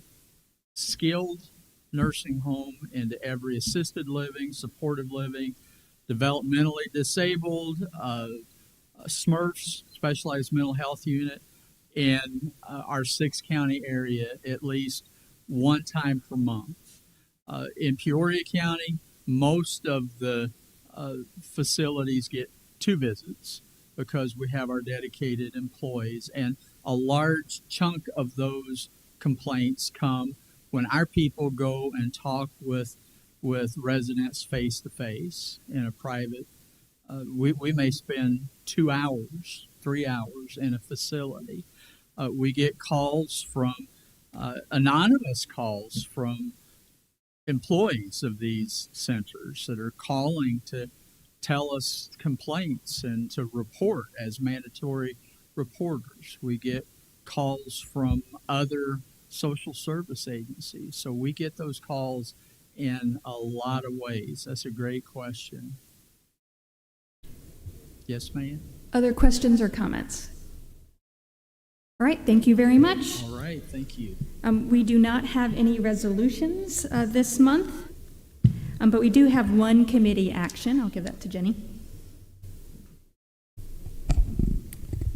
skilled nursing home, into every assisted living, supportive living, developmentally disabled, SMRFs, specialized mental health unit, in our 6-county area at least one time per month. In Peoria County, most of the facilities get 2 visits because we have our dedicated employees, and a large chunk of those complaints come when our people go and talk with residents face to face in a private. We may spend 2 hours, 3 hours in a facility. We get calls from anonymous calls from employees of these centers that are calling to tell us complaints and to report as mandatory reporters. We get calls from other social service agencies. So we get those calls in a lot of ways. That's a great question. Yes, ma'am? Other questions or comments? All right, thank you very much. All right, thank you. We do not have any resolutions this month, but we do have one committee action. I'll give that to Jenny.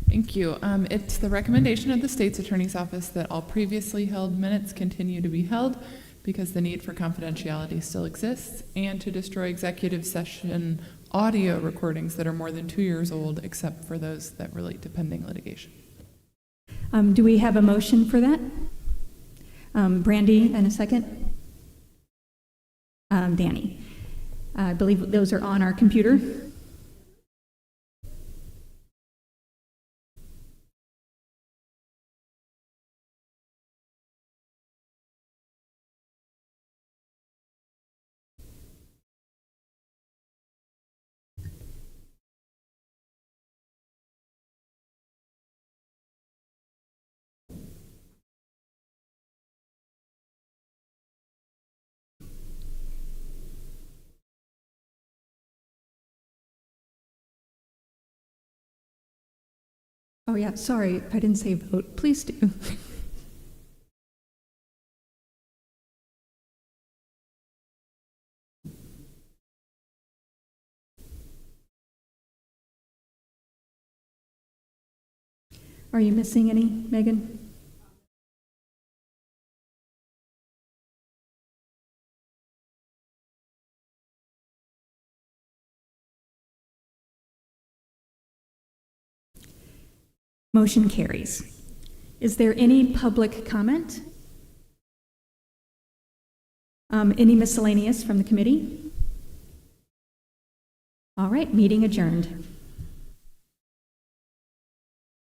Thank you. It's the recommendation of the State's Attorney's Office that all previously held minutes continue to be held because the need for confidentiality still exists, and to destroy executive session audio recordings that are more than 2 years old, except for those that relate to pending litigation. Do we have a motion for that? Brandy, and a second? Danny. I believe those are on our computer. Oh yeah, sorry, I didn't say vote. Please do. Are you missing any, Megan? Motion carries. Is there any public comment? Any miscellaneous from the committee? All right, meeting adjourned.